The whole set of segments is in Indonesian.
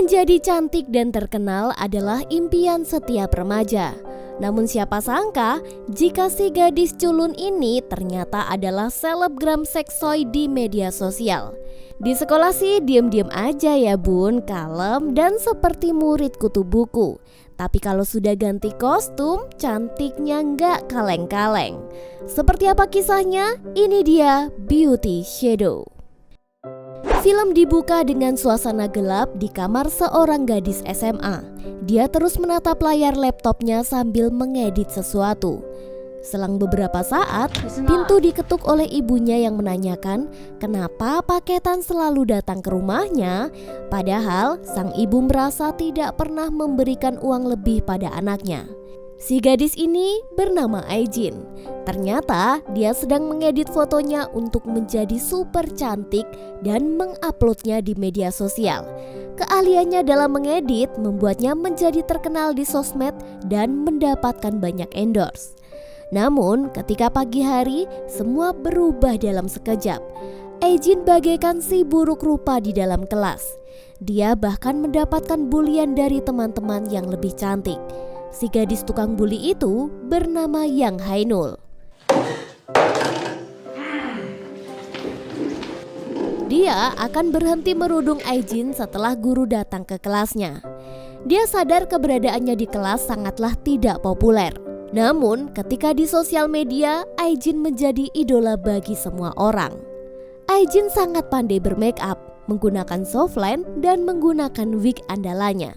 Menjadi cantik dan terkenal adalah impian setiap remaja. Namun siapa sangka jika si gadis culun ini ternyata adalah selebgram seksoi di media sosial. Di sekolah sih diem-diem aja ya bun, kalem dan seperti murid kutu buku. Tapi kalau sudah ganti kostum, cantiknya nggak kaleng-kaleng. Seperti apa kisahnya? Ini dia Beauty Shadow. Film dibuka dengan suasana gelap di kamar seorang gadis SMA. Dia terus menatap layar laptopnya sambil mengedit sesuatu. Selang beberapa saat, pintu diketuk oleh ibunya yang menanyakan kenapa paketan selalu datang ke rumahnya. Padahal sang ibu merasa tidak pernah memberikan uang lebih pada anaknya. Si gadis ini bernama Aijin. Ternyata dia sedang mengedit fotonya untuk menjadi super cantik dan menguploadnya di media sosial. Keahliannya dalam mengedit membuatnya menjadi terkenal di sosmed dan mendapatkan banyak endorse. Namun ketika pagi hari semua berubah dalam sekejap. Aijin bagaikan si buruk rupa di dalam kelas. Dia bahkan mendapatkan bulian dari teman-teman yang lebih cantik. Si gadis tukang buli itu bernama Yang Hainul. Dia akan berhenti merudung Aijin setelah guru datang ke kelasnya. Dia sadar keberadaannya di kelas sangatlah tidak populer. Namun ketika di sosial media, Aijin menjadi idola bagi semua orang. Aijin sangat pandai bermake up, menggunakan softline dan menggunakan wig andalanya.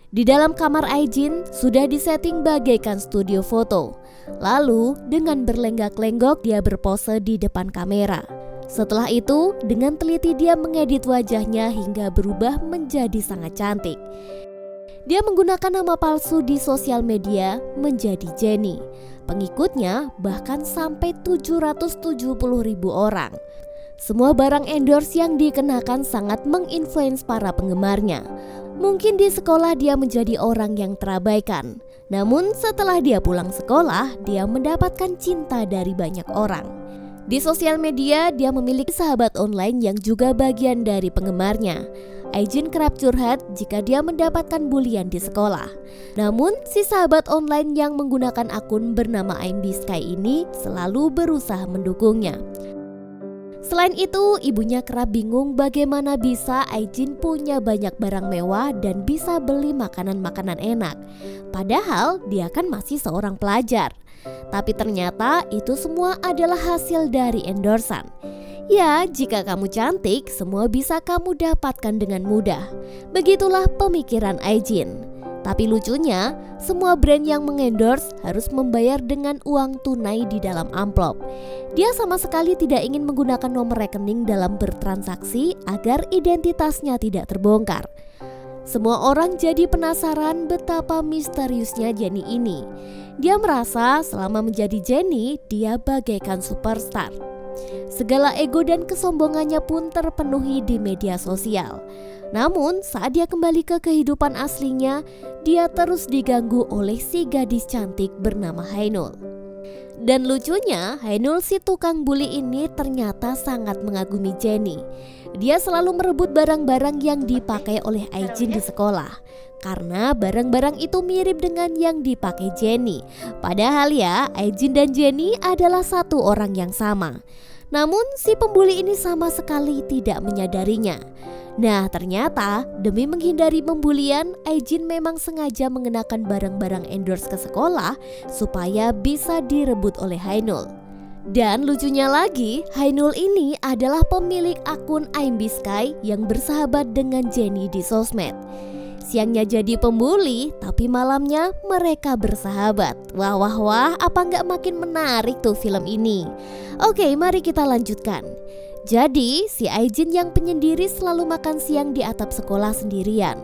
Di dalam kamar Aijin sudah disetting bagaikan studio foto. Lalu dengan berlenggak-lenggok dia berpose di depan kamera. Setelah itu dengan teliti dia mengedit wajahnya hingga berubah menjadi sangat cantik. Dia menggunakan nama palsu di sosial media menjadi Jenny. Pengikutnya bahkan sampai 770.000 orang. Semua barang endorse yang dikenakan sangat menginfluence para penggemarnya. Mungkin di sekolah dia menjadi orang yang terabaikan. Namun setelah dia pulang sekolah, dia mendapatkan cinta dari banyak orang. Di sosial media, dia memiliki sahabat online yang juga bagian dari penggemarnya. Aijin kerap curhat jika dia mendapatkan bulian di sekolah. Namun, si sahabat online yang menggunakan akun bernama Aimbi Sky ini selalu berusaha mendukungnya. Selain itu, ibunya kerap bingung bagaimana bisa Aijin punya banyak barang mewah dan bisa beli makanan-makanan enak. Padahal dia kan masih seorang pelajar. Tapi ternyata itu semua adalah hasil dari endorsan. Ya, jika kamu cantik, semua bisa kamu dapatkan dengan mudah. Begitulah pemikiran Aijin. Tapi lucunya, semua brand yang mengendorse harus membayar dengan uang tunai di dalam amplop. Dia sama sekali tidak ingin menggunakan nomor rekening dalam bertransaksi agar identitasnya tidak terbongkar. Semua orang jadi penasaran betapa misteriusnya Jenny ini. Dia merasa selama menjadi Jenny, dia bagaikan superstar. Segala ego dan kesombongannya pun terpenuhi di media sosial. Namun saat dia kembali ke kehidupan aslinya, dia terus diganggu oleh si gadis cantik bernama Hainul. Dan lucunya, Hainul si tukang buli ini ternyata sangat mengagumi Jenny. Dia selalu merebut barang-barang yang dipakai oleh Aijin di sekolah. Karena barang-barang itu mirip dengan yang dipakai Jenny. Padahal ya, Aijin dan Jenny adalah satu orang yang sama. Namun si pembuli ini sama sekali tidak menyadarinya. Nah ternyata demi menghindari pembulian, Aijin memang sengaja mengenakan barang-barang endorse ke sekolah supaya bisa direbut oleh Hainul. Dan lucunya lagi, Hainul ini adalah pemilik akun Aimbi Sky yang bersahabat dengan Jenny di sosmed. Siangnya jadi pembuli, tapi malamnya mereka bersahabat. Wah wah wah, apa nggak makin menarik tuh film ini? Oke, mari kita lanjutkan. Jadi, si Aijin yang penyendiri selalu makan siang di atap sekolah sendirian.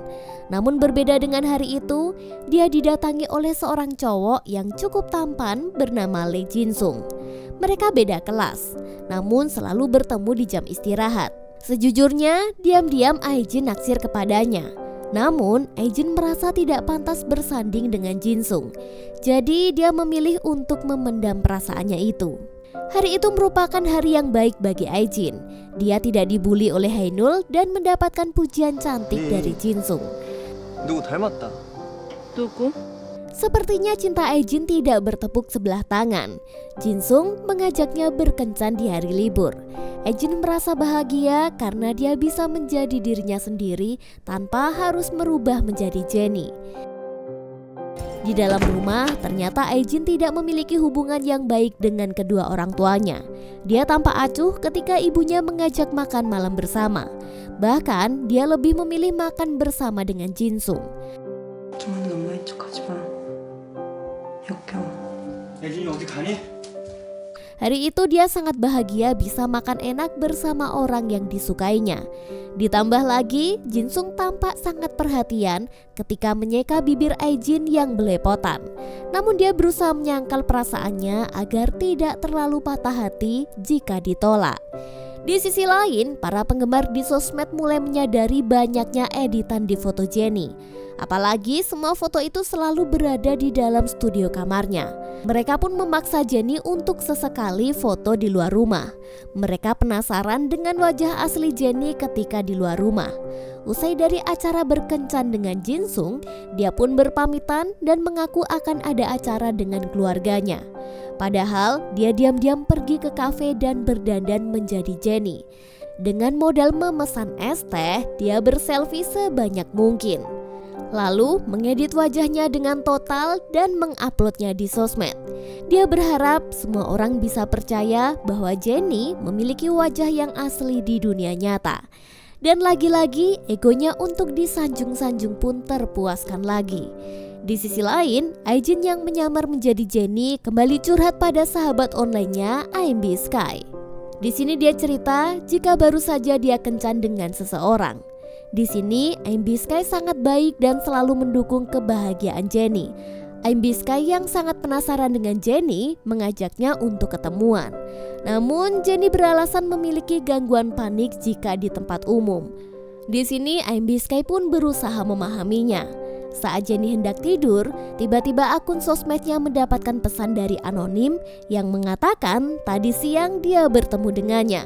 Namun berbeda dengan hari itu, dia didatangi oleh seorang cowok yang cukup tampan bernama Lee Jin-sung. Mereka beda kelas, namun selalu bertemu di jam istirahat. Sejujurnya, diam-diam Aijin naksir kepadanya. Namun, Aijin merasa tidak pantas bersanding dengan Jin-sung. Jadi, dia memilih untuk memendam perasaannya itu. Hari itu merupakan hari yang baik bagi Aijin. Dia tidak dibully oleh Haenul dan mendapatkan pujian cantik dari Jinsung. 누구 닮았다. 누구? Sepertinya cinta Aijin tidak bertepuk sebelah tangan. Jinsung mengajaknya berkencan di hari libur. Aijin merasa bahagia karena dia bisa menjadi dirinya sendiri tanpa harus merubah menjadi Jennie. Di dalam rumah, ternyata Aijin tidak memiliki hubungan yang baik dengan kedua orang tuanya. Dia tampak acuh ketika ibunya mengajak makan malam bersama. Bahkan, dia lebih memilih makan bersama dengan Jinsung. 정말 너무한 척하지 마. 역겨워. 예진이 어디 가니? Hari itu dia sangat bahagia bisa makan enak bersama orang yang disukainya. Ditambah lagi, Jinsung tampak sangat perhatian ketika menyeka bibir Aijin yang belepotan. Namun dia berusaha menyangkal perasaannya agar tidak terlalu patah hati jika ditolak. Di sisi lain, para penggemar di sosmed mulai menyadari banyaknya editan di foto Jennie. Apalagi semua foto itu selalu berada di dalam studio kamarnya. Mereka pun memaksa Jennie untuk sesekali foto di luar rumah. Mereka penasaran dengan wajah asli Jennie ketika di luar rumah. Usai dari acara berkencan dengan Jinsung, dia pun berpamitan dan mengaku akan ada acara dengan keluarganya. Padahal dia diam-diam pergi ke kafe dan berdandan menjadi Jennie. Dengan modal memesan es teh, dia berselfie sebanyak mungkin. Lalu mengedit wajahnya dengan total dan menguploadnya di sosmed. Dia berharap semua orang bisa percaya bahwa Jennie memiliki wajah yang asli di dunia nyata. Dan lagi-lagi egonya untuk disanjung-sanjung pun terpuaskan lagi. Di sisi lain, Aijin yang menyamar menjadi Jennie kembali curhat pada sahabat online-nya AMB Sky. Di sini dia cerita jika baru saja dia kencan dengan seseorang. Di sini, AMB Sky sangat baik dan selalu mendukung kebahagiaan Jennie. AMB Sky yang sangat penasaran dengan Jennie mengajaknya untuk ketemuan. Namun, Jennie beralasan memiliki gangguan panik jika di tempat umum. Di sini, AMB Sky pun berusaha memahaminya. Saat Jennie hendak tidur, tiba-tiba akun sosmednya mendapatkan pesan dari anonim yang mengatakan tadi siang dia bertemu dengannya.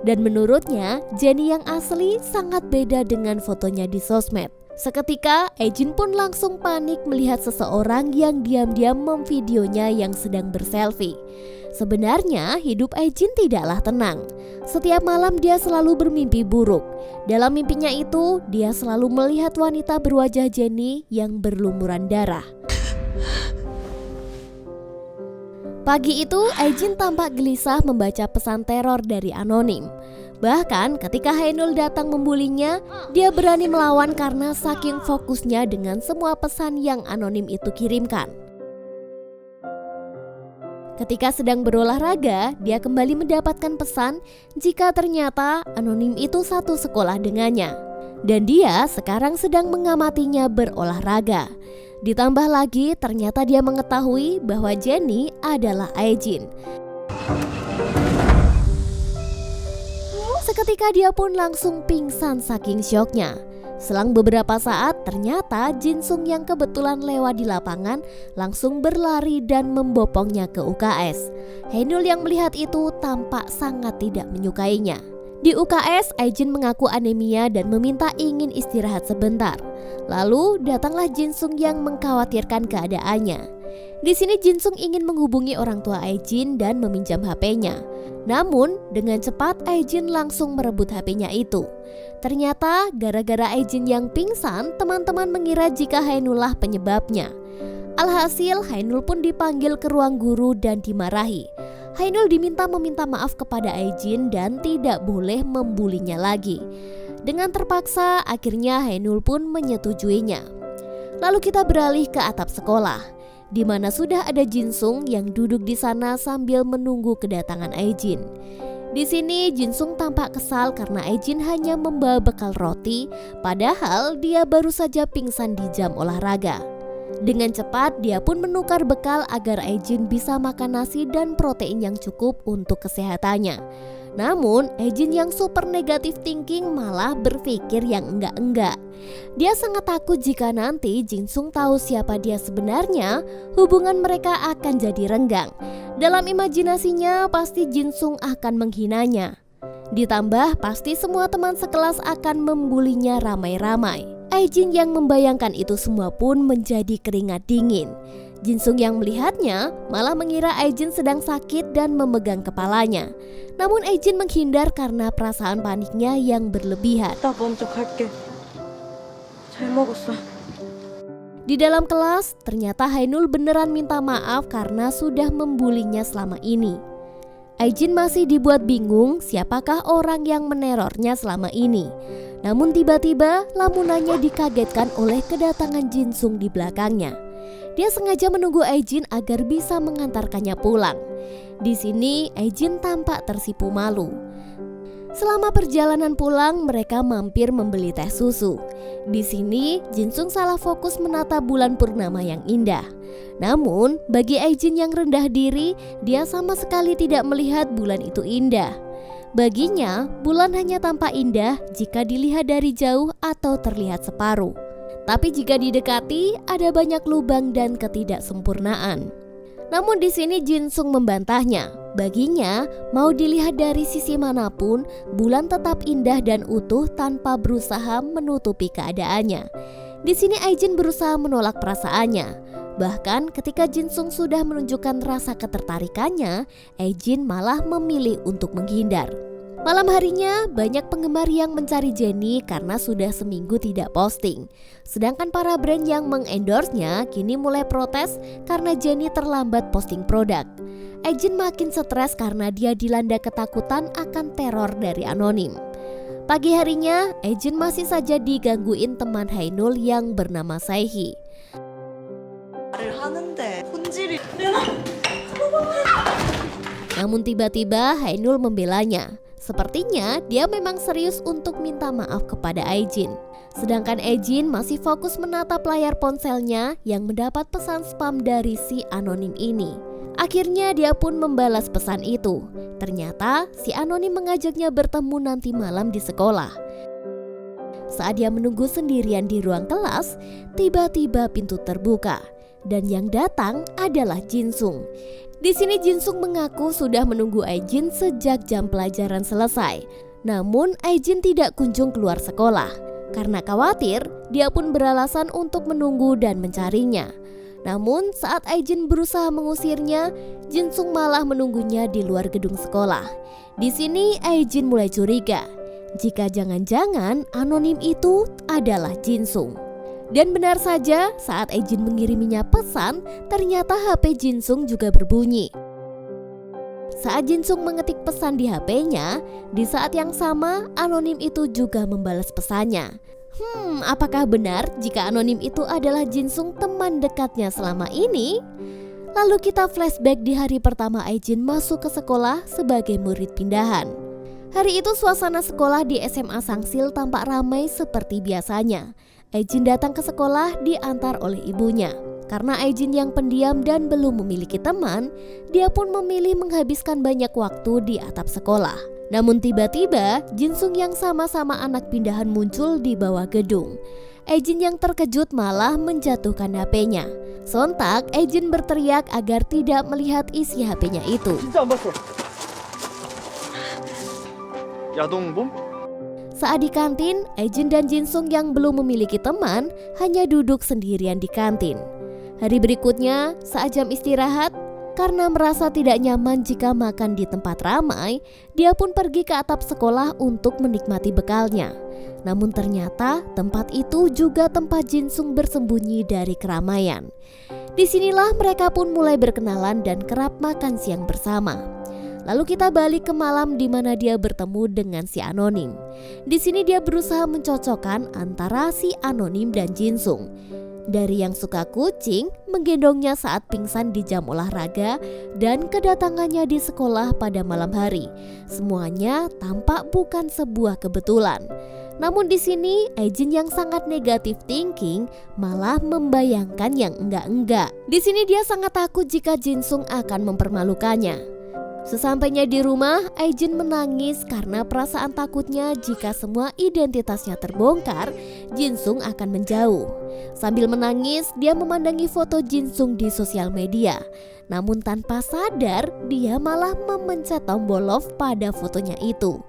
Dan menurutnya, Jennie yang asli sangat beda dengan fotonya di sosmed. Seketika, Aijin pun langsung panik melihat seseorang yang diam-diam memvideonya yang sedang berselfie. Sebenarnya hidup Aijin tidaklah tenang. Setiap malam dia selalu bermimpi buruk. Dalam mimpinya itu, dia selalu melihat wanita berwajah Jennie yang berlumuran darah. Pagi itu, Aijin tampak gelisah membaca pesan teror dari anonim. Bahkan ketika Haenul datang membulinya, dia berani melawan karena saking fokusnya dengan semua pesan yang anonim itu kirimkan. Ketika sedang berolahraga, dia kembali mendapatkan pesan jika ternyata anonim itu satu sekolah dengannya. Dan dia sekarang sedang mengamatinya berolahraga. Ditambah lagi ternyata dia mengetahui bahwa Jennie adalah Aijin. Seketika dia pun langsung pingsan saking syoknya. Selang beberapa saat ternyata Jinsung yang kebetulan lewat di lapangan langsung berlari dan membopongnya ke UKS. Haenul yang melihat itu tampak sangat tidak menyukainya. Di UKS, Aijin mengaku anemia dan meminta ingin istirahat sebentar. Lalu datanglah Jinsung yang mengkhawatirkan keadaannya. Di sini Jinsung ingin menghubungi orang tua Aijin dan meminjam HP-nya. Namun dengan cepat Aijin langsung merebut HP-nya itu. Ternyata gara-gara Aijin yang pingsan, teman-teman mengira jika Haenullah penyebabnya. Alhasil Haenul pun dipanggil ke ruang guru dan dimarahi. Haenul diminta meminta maaf kepada Aijin dan tidak boleh membulinya lagi. Dengan terpaksa akhirnya Haenul pun menyetujuinya. Lalu kita beralih ke atap sekolah, di mana sudah ada Jinsung yang duduk di sana sambil menunggu kedatangan Aijin. Di sini Jinsung tampak kesal karena Aijin hanya membawa bekal roti, padahal dia baru saja pingsan di jam olahraga. Dengan cepat dia pun menukar bekal agar Aijin bisa makan nasi dan protein yang cukup untuk kesehatannya. Namun, Aejin yang super negatif thinking malah berpikir yang enggak-enggak. Dia sangat takut jika nanti Jinsung tahu siapa dia sebenarnya, hubungan mereka akan jadi renggang. Dalam imajinasinya, pasti Jinsung akan menghinanya. Ditambah, pasti semua teman sekelas akan membulinya ramai-ramai. Aejin yang membayangkan itu semua pun menjadi keringat dingin. Jinsung yang melihatnya malah mengira Aejin sedang sakit dan memegang kepalanya. Namun Aejin menghindar karena perasaan paniknya yang berlebihan. 나 먼저 갈게. 잘 먹었어. Di dalam kelas, ternyata Haenul beneran minta maaf karena sudah membulinya selama ini. Aejin masih dibuat bingung siapakah orang yang menerornya selama ini. Namun tiba-tiba lamunannya dikagetkan oleh kedatangan Jinsung di belakangnya. Dia sengaja menunggu Aejin agar bisa mengantarkannya pulang. Di sini Aejin tampak tersipu malu. Selama perjalanan pulang, mereka mampir membeli teh susu. Di sini Jinsung salah fokus menata bulan purnama yang indah. Namun bagi Aejin yang rendah diri, dia sama sekali tidak melihat bulan itu indah. Baginya, bulan hanya tampak indah jika dilihat dari jauh atau terlihat separuh. Tapi jika didekati, ada banyak lubang dan ketidaksempurnaan. Namun di sini Jinsung membantahnya. Baginya, mau dilihat dari sisi manapun, bulan tetap indah dan utuh tanpa berusaha menutupi keadaannya. Di sini Aejin berusaha menolak perasaannya. Bahkan ketika Jinsung sudah menunjukkan rasa ketertarikannya, Aejin malah memilih untuk menghindar. Malam harinya, banyak penggemar yang mencari Jennie karena sudah seminggu tidak posting. Sedangkan para brand yang mengendorse-nya kini mulai protes karena Jennie terlambat posting produk. Aejin makin stres karena dia dilanda ketakutan akan teror dari anonim. Pagi harinya, Aejin masih saja digangguin teman Haenul yang bernama Saehi. Namun tiba-tiba Haenul membelanya. Sepertinya dia memang serius untuk minta maaf kepada Aejin. Sedangkan Aejin masih fokus menatap layar ponselnya yang mendapat pesan spam dari si anonim ini. Akhirnya dia pun membalas pesan itu. Ternyata si anonim mengajaknya bertemu nanti malam di sekolah. Saat dia menunggu sendirian di ruang kelas, tiba-tiba pintu terbuka. Dan yang datang adalah Jinsung. Di sini Jinsung mengaku sudah menunggu Aejin sejak jam pelajaran selesai. Namun Aejin tidak kunjung keluar sekolah. Karena khawatir, dia pun beralasan untuk menunggu dan mencarinya. Namun saat Aejin berusaha mengusirnya, Jinsung malah menunggunya di luar gedung sekolah. Di sini Aejin mulai curiga jika jangan-jangan anonim itu adalah Jinsung. Dan benar saja, saat Aejin mengiriminya pesan, ternyata HP Jinsung juga berbunyi. Saat Jinsung mengetik pesan di HP-nya, di saat yang sama anonim itu juga membalas pesannya. Apakah benar jika anonim itu adalah Jinsung, teman dekatnya selama ini? Lalu kita flashback di hari pertama Aejin masuk ke sekolah sebagai murid pindahan. Hari itu suasana sekolah di SMA Sangsil tampak ramai seperti biasanya. Aejin datang ke sekolah diantar oleh ibunya. Karena Aejin yang pendiam dan belum memiliki teman, dia pun memilih menghabiskan banyak waktu di atap sekolah. Namun tiba-tiba Jinsung yang sama-sama anak pindahan muncul di bawah gedung. Aejin yang terkejut malah menjatuhkan HP-nya. Sontak Aejin berteriak agar tidak melihat isi HP-nya itu. 야동범? Saat di kantin, Aejin dan Jinsung yang belum memiliki teman hanya duduk sendirian di kantin. Hari berikutnya, saat jam istirahat, karena merasa tidak nyaman jika makan di tempat ramai, dia pun pergi ke atap sekolah untuk menikmati bekalnya. Namun ternyata tempat itu juga tempat Jinsung bersembunyi dari keramaian. Disinilah mereka pun mulai berkenalan dan kerap makan siang bersama. Lalu kita balik ke malam di mana dia bertemu dengan si anonim. Di sini dia berusaha mencocokkan antara si anonim dan Jinsung. Dari yang suka kucing, menggendongnya saat pingsan di jam olahraga, dan kedatangannya di sekolah pada malam hari. Semuanya tampak bukan sebuah kebetulan. Namun di sini Aejin yang sangat negatif thinking malah membayangkan yang enggak-enggak. Di sini dia sangat takut jika Jinsung akan mempermalukannya. Sesampainya di rumah, Aijin menangis karena perasaan takutnya jika semua identitasnya terbongkar, Jinsung akan menjauh. Sambil menangis, dia memandangi foto Jinsung di sosial media. Namun tanpa sadar, dia malah memencet tombol love pada fotonya itu.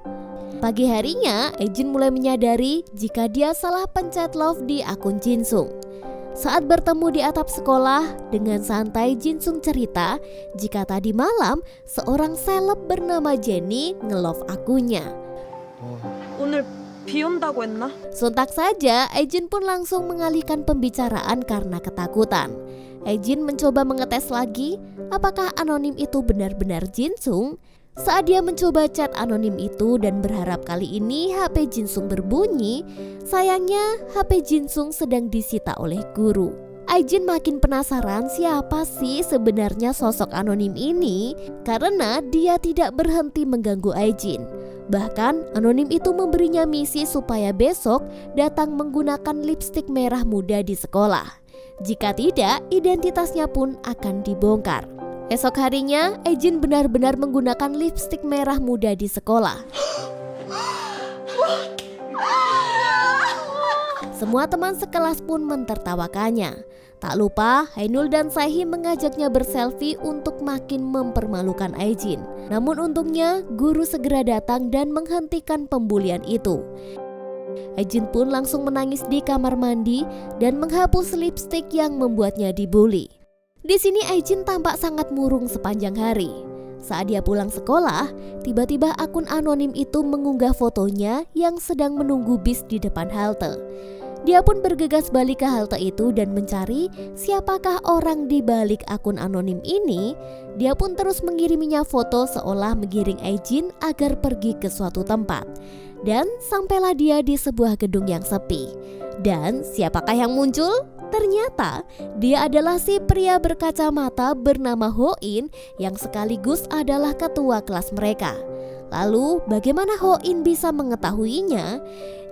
Pagi harinya, Aijin mulai menyadari jika dia salah pencet love di akun Jinsung. Saat bertemu di atap sekolah, dengan santai Jinsung cerita jika tadi malam seorang seleb bernama Jennie nge-love akunnya. 오늘 비 온다고 했나? Sontak saja, Aijin pun langsung mengalihkan pembicaraan karena ketakutan. Aijin mencoba mengetes lagi apakah anonim itu benar-benar Jinsung. Saat dia mencoba chat anonim itu dan berharap kali ini HP Jinsung berbunyi, sayangnya HP Jinsung sedang disita oleh guru. Aijin makin penasaran siapa sih sebenarnya sosok anonim ini karena dia tidak berhenti mengganggu Aijin. Bahkan anonim itu memberinya misi supaya besok datang menggunakan lipstik merah muda di sekolah. Jika tidak, identitasnya pun akan dibongkar. Esok harinya, Aijin benar-benar menggunakan lipstik merah muda di sekolah. Semua teman sekelas pun mentertawakannya. Tak lupa, Hainul dan Saihi mengajaknya berselfie untuk makin mempermalukan Aijin. Namun untungnya, guru segera datang dan menghentikan pembulian itu. Aijin pun langsung menangis di kamar mandi dan menghapus lipstik yang membuatnya dibully. Di sini Aijin tampak sangat murung sepanjang hari. Saat dia pulang sekolah, tiba-tiba akun anonim itu mengunggah fotonya yang sedang menunggu bis di depan halte. Dia pun bergegas balik ke halte itu dan mencari siapakah orang di balik akun anonim ini. Dia pun terus mengiriminya foto seolah menggiring Aijin agar pergi ke suatu tempat. Dan sampailah dia di sebuah gedung yang sepi. Dan siapakah yang muncul? Ternyata dia adalah si pria berkacamata bernama Hoin yang sekaligus adalah ketua kelas mereka. Lalu bagaimana Hoin bisa mengetahuinya?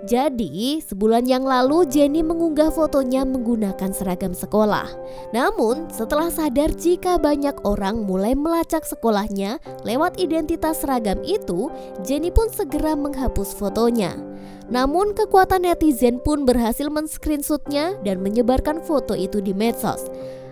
Jadi sebulan yang lalu Jennie mengunggah fotonya menggunakan seragam sekolah. Namun setelah sadar jika banyak orang mulai melacak sekolahnya lewat identitas seragam itu, Jennie pun segera menghapus fotonya. Namun kekuatan netizen pun berhasil men-screenshotnya dan menyebarkan foto itu di medsos.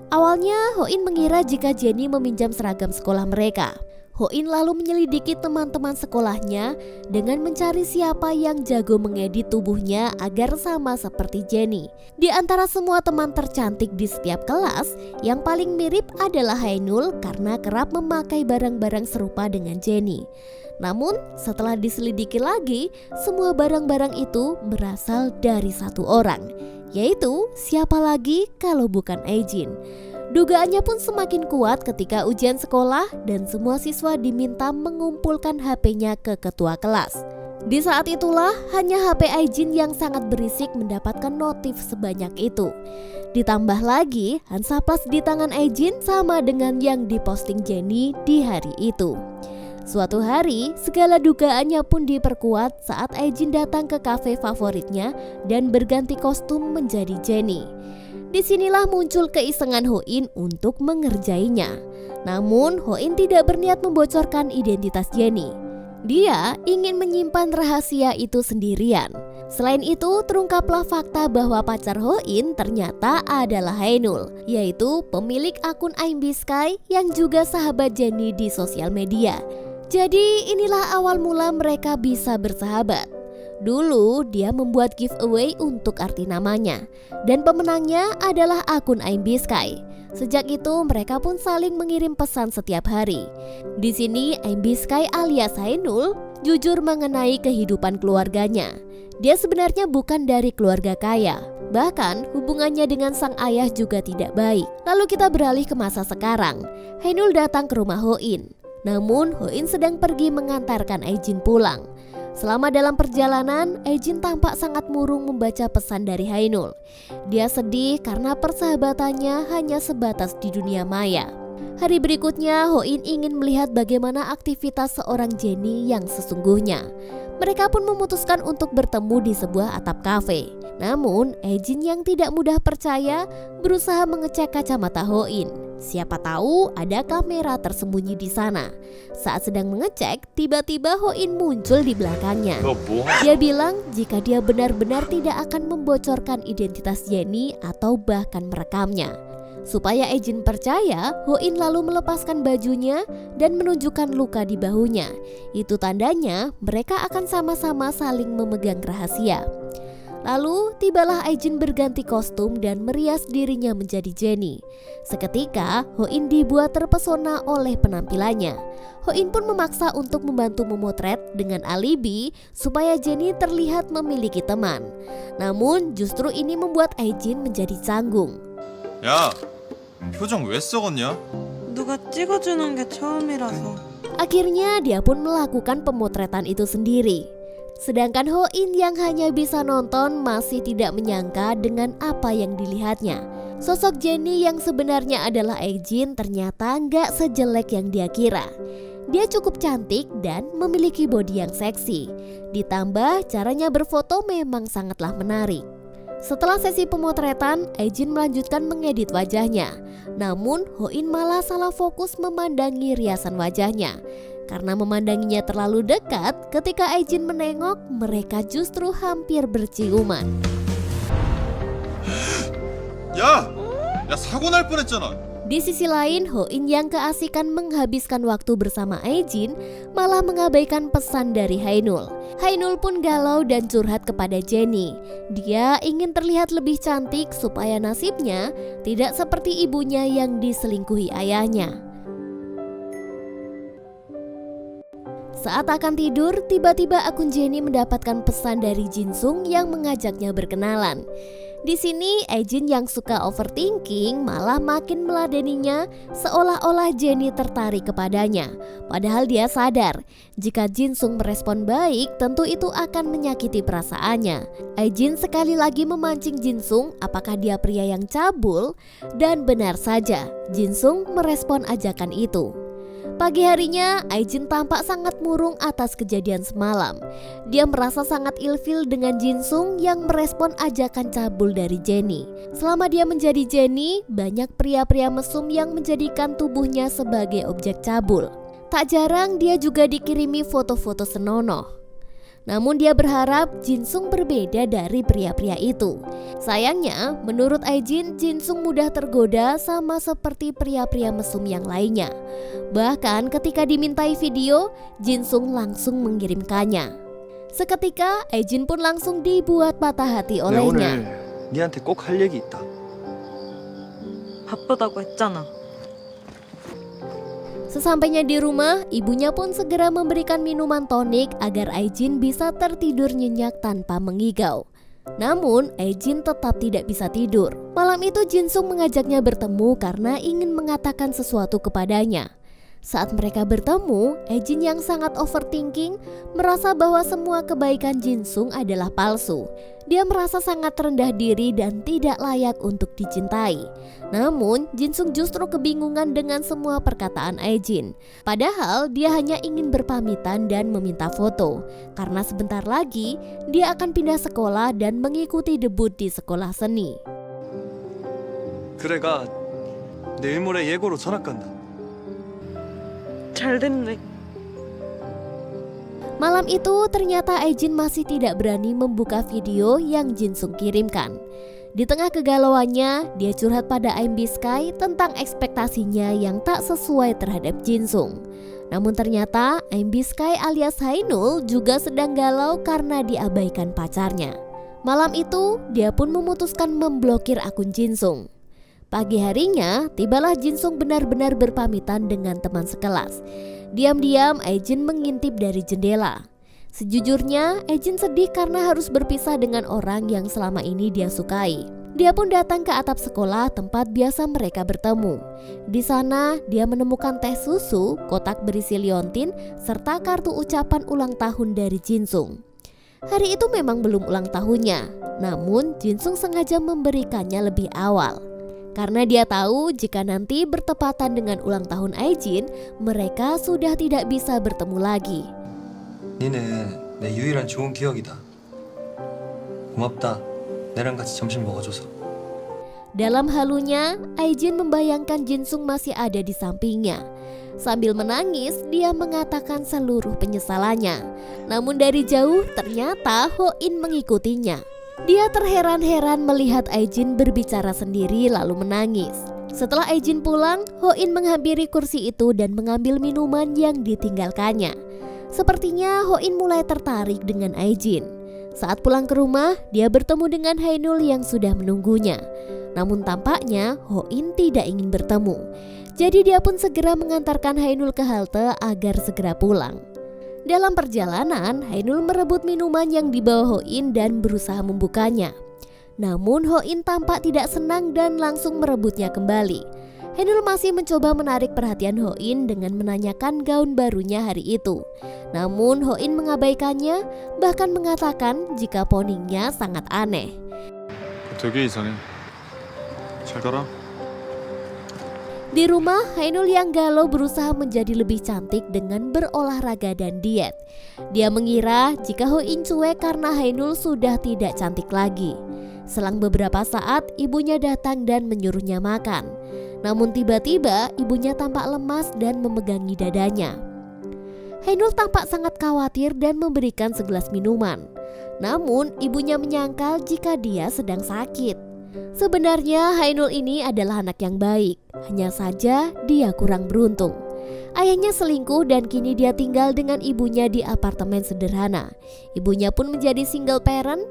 Awalnya Hoin mengira jika Jennie meminjam seragam sekolah mereka. Hoin lalu menyelidiki teman-teman sekolahnya dengan mencari siapa yang jago mengedit tubuhnya agar sama seperti Jennie. Di antara semua teman tercantik di setiap kelas, yang paling mirip adalah Hainul karena kerap memakai barang-barang serupa dengan Jennie. Namun setelah diselidiki lagi, semua barang-barang itu berasal dari satu orang, yaitu siapa lagi kalau bukan Aijin. Dugaannya pun semakin kuat ketika ujian sekolah dan semua siswa diminta mengumpulkan HP-nya ke ketua kelas. Di saat itulah hanya HP Aijin yang sangat berisik mendapatkan notif sebanyak itu. Ditambah lagi Hansaplast di tangan Aijin sama dengan yang diposting Jennie di hari itu. Suatu hari, segala dugaannya pun diperkuat saat Aijin datang ke kafe favoritnya dan berganti kostum menjadi Jennie. Disinilah muncul keisengan Hoin untuk mengerjainya. Namun, Hoin tidak berniat membocorkan identitas Jennie. Dia ingin menyimpan rahasia itu sendirian. Selain itu, terungkaplah fakta bahwa pacar Hoin ternyata adalah Hainul, yaitu pemilik akun IMBSky yang juga sahabat Jennie di sosial media. Jadi inilah awal mula mereka bisa bersahabat. Dulu dia membuat giveaway untuk arti namanya dan pemenangnya adalah akun IMBSky. Sejak itu mereka pun saling mengirim pesan setiap hari. Di sini IMBSky alias Hainul jujur mengenai kehidupan keluarganya. Dia sebenarnya bukan dari keluarga kaya. Bahkan hubungannya dengan sang ayah juga tidak baik. Lalu kita beralih ke masa sekarang. Hainul datang ke rumah Hoin. Namun Hoin sedang pergi mengantarkan Aijin pulang. Selama dalam perjalanan, Aijin tampak sangat murung membaca pesan dari Hainul. Dia sedih karena persahabatannya hanya sebatas di dunia maya. Hari berikutnya, Hoin ingin melihat bagaimana aktivitas seorang Jennie yang sesungguhnya. Mereka pun memutuskan untuk bertemu di sebuah atap kafe. Namun, Aijin yang tidak mudah percaya berusaha mengecek kacamata Hoin. Siapa tahu ada kamera tersembunyi di sana. Saat sedang mengecek, tiba-tiba Ho-in muncul di belakangnya. Dia bilang jika dia benar-benar tidak akan membocorkan identitas Jenny atau bahkan merekamnya. Supaya Ejin percaya, Ho-in lalu melepaskan bajunya dan menunjukkan luka di bahunya. Itu tandanya mereka akan sama-sama saling memegang rahasia. Lalu tibalah Ejin berganti kostum dan merias dirinya menjadi Jenny. Seketika Ho-in dibuat terpesona oleh penampilannya. Ho-in pun memaksa untuk membantu memotret dengan alibi supaya Jenny terlihat memiliki teman. Namun justru ini membuat Ejin menjadi canggung. 야, 표정 왜 썩었냐? 누가 찍어주는 게 처음이라서. Akhirnya dia pun melakukan pemotretan itu sendiri. Sedangkan Ho-in yang hanya bisa nonton masih tidak menyangka dengan apa yang dilihatnya. Sosok Jenny yang sebenarnya adalah Ejin ternyata nggak sejelek yang dia kira. Dia cukup cantik dan memiliki bodi yang seksi. Ditambah caranya berfoto memang sangatlah menarik. Setelah sesi pemotretan, Ejin melanjutkan mengedit wajahnya. Namun Ho-in malah salah fokus memandangi riasan wajahnya. Karena memandanginya terlalu dekat, ketika Ejin menengok, mereka justru hampir berciuman. 야, 사고 날 뻔했잖아. Di sisi lain, Ho-in yang keasikan menghabiskan waktu bersama Ejin malah mengabaikan pesan dari Hainul. Hainul pun galau dan curhat kepada Jenny. Dia ingin terlihat lebih cantik supaya nasibnya tidak seperti ibunya yang diselingkuhi ayahnya. Saat akan tidur, tiba-tiba akun Jenny mendapatkan pesan dari Jinsung yang mengajaknya berkenalan. Di sini, Ejin yang suka overthinking malah makin meladeninya seolah-olah Jenny tertarik kepadanya. Padahal dia sadar, jika Jinsung merespon baik, tentu itu akan menyakiti perasaannya. Ejin sekali lagi memancing Jinsung apakah dia pria yang cabul, dan benar saja, Jinsung merespon ajakan itu. Pagi harinya, Ejin tampak sangat murung atas kejadian semalam. Dia merasa sangat ilfil dengan Jinsung yang merespon ajakan cabul dari Jenny. Selama dia menjadi Jenny, banyak pria-pria mesum yang menjadikan tubuhnya sebagai objek cabul. Tak jarang dia juga dikirimi foto-foto senonoh. Namun dia berharap Jinsung berbeda dari pria-pria itu. Sayangnya, menurut Ejin, Jinsung mudah tergoda sama seperti pria-pria mesum yang lainnya. Bahkan ketika dimintai video, Jinsung langsung mengirimkannya. Seketika, Ejin pun langsung dibuat patah hati 네, olehnya. 오늘 니한테 꼭 할 얘기 있다. 바쁘다고 했잖아. Sesampainya di rumah, ibunya pun segera memberikan minuman tonik agar Ejin bisa tertidur nyenyak tanpa mengigau. Namun, Ejin tetap tidak bisa tidur. Malam itu Jinsung mengajaknya bertemu karena ingin mengatakan sesuatu kepadanya. Saat mereka bertemu, Ejin yang sangat overthinking merasa bahwa semua kebaikan Jinsung adalah palsu. Dia merasa sangat rendah diri dan tidak layak untuk dicintai. Namun, Jinsung justru kebingungan dengan semua perkataan Ejin. Padahal dia hanya ingin berpamitan dan meminta foto. Karena sebentar lagi, dia akan pindah sekolah dan mengikuti debut di sekolah seni. 그래 가. 내일 모레 예고로 전학 간다. 잘 됐네. Malam itu ternyata Ejin masih tidak berani membuka video yang Jinsung kirimkan. Di tengah kegalauannya, dia curhat pada IMB Sky tentang ekspektasinya yang tak sesuai terhadap Jinsung. Namun ternyata IMB Sky alias Hainul juga sedang galau karena diabaikan pacarnya. Malam itu, dia pun memutuskan memblokir akun Jinsung. Pagi harinya, tibalah Jinsung benar-benar berpamitan dengan teman sekelas. Diam-diam, Ejin mengintip dari jendela. Sejujurnya, Ejin sedih karena harus berpisah dengan orang yang selama ini dia sukai. Dia pun datang ke atap sekolah tempat biasa mereka bertemu. Di sana, dia menemukan teh susu, kotak berisi liontin, serta kartu ucapan ulang tahun dari Jinsung. Hari itu memang belum ulang tahunnya, namun Jinsung sengaja memberikannya lebih awal. Karena dia tahu jika nanti bertepatan dengan ulang tahun Ejin, mereka sudah tidak bisa bertemu lagi. 니네 내 유일한 좋은 기억이다. 고맙다. 내랑 같이 점심 먹어줘서. Dalam halunya, Aijin membayangkan Jinsung masih ada di sampingnya. Sambil menangis, dia mengatakan seluruh penyesalannya. Namun dari jauh, ternyata Ho-in mengikutinya. Dia terheran-heran melihat Aijin berbicara sendiri lalu menangis. Setelah Aijin pulang, Ho-in menghampiri kursi itu dan mengambil minuman yang ditinggalkannya. Sepertinya Ho-in mulai tertarik dengan Aijin. Saat pulang ke rumah, dia bertemu dengan Haenul yang sudah menunggunya. Namun tampaknya Ho-in tidak ingin bertemu. Jadi dia pun segera mengantarkan Haenul ke halte agar segera pulang. Dalam perjalanan, Haenul merebut minuman yang dibawa Ho-in dan berusaha membukanya. Namun Ho-in tampak tidak senang dan langsung merebutnya kembali. Haenul masih mencoba menarik perhatian Ho-in dengan menanyakan gaun barunya hari itu. Namun Ho-in mengabaikannya, bahkan mengatakan jika poningnya sangat aneh. 되게 이상해. 잘 가라. Di rumah, Haenul yang galau berusaha menjadi lebih cantik dengan berolahraga dan diet. Dia mengira jika Ho-in cuek karena Haenul sudah tidak cantik lagi. Selang beberapa saat, ibunya datang dan menyuruhnya makan. Namun tiba-tiba ibunya tampak lemas dan memegangi dadanya. Haenul tampak sangat khawatir dan memberikan segelas minuman. Namun ibunya menyangkal jika dia sedang sakit. Sebenarnya Haenul ini adalah anak yang baik, hanya saja dia kurang beruntung. Ayahnya selingkuh dan kini dia tinggal dengan ibunya di apartemen sederhana. Ibunya pun menjadi single parent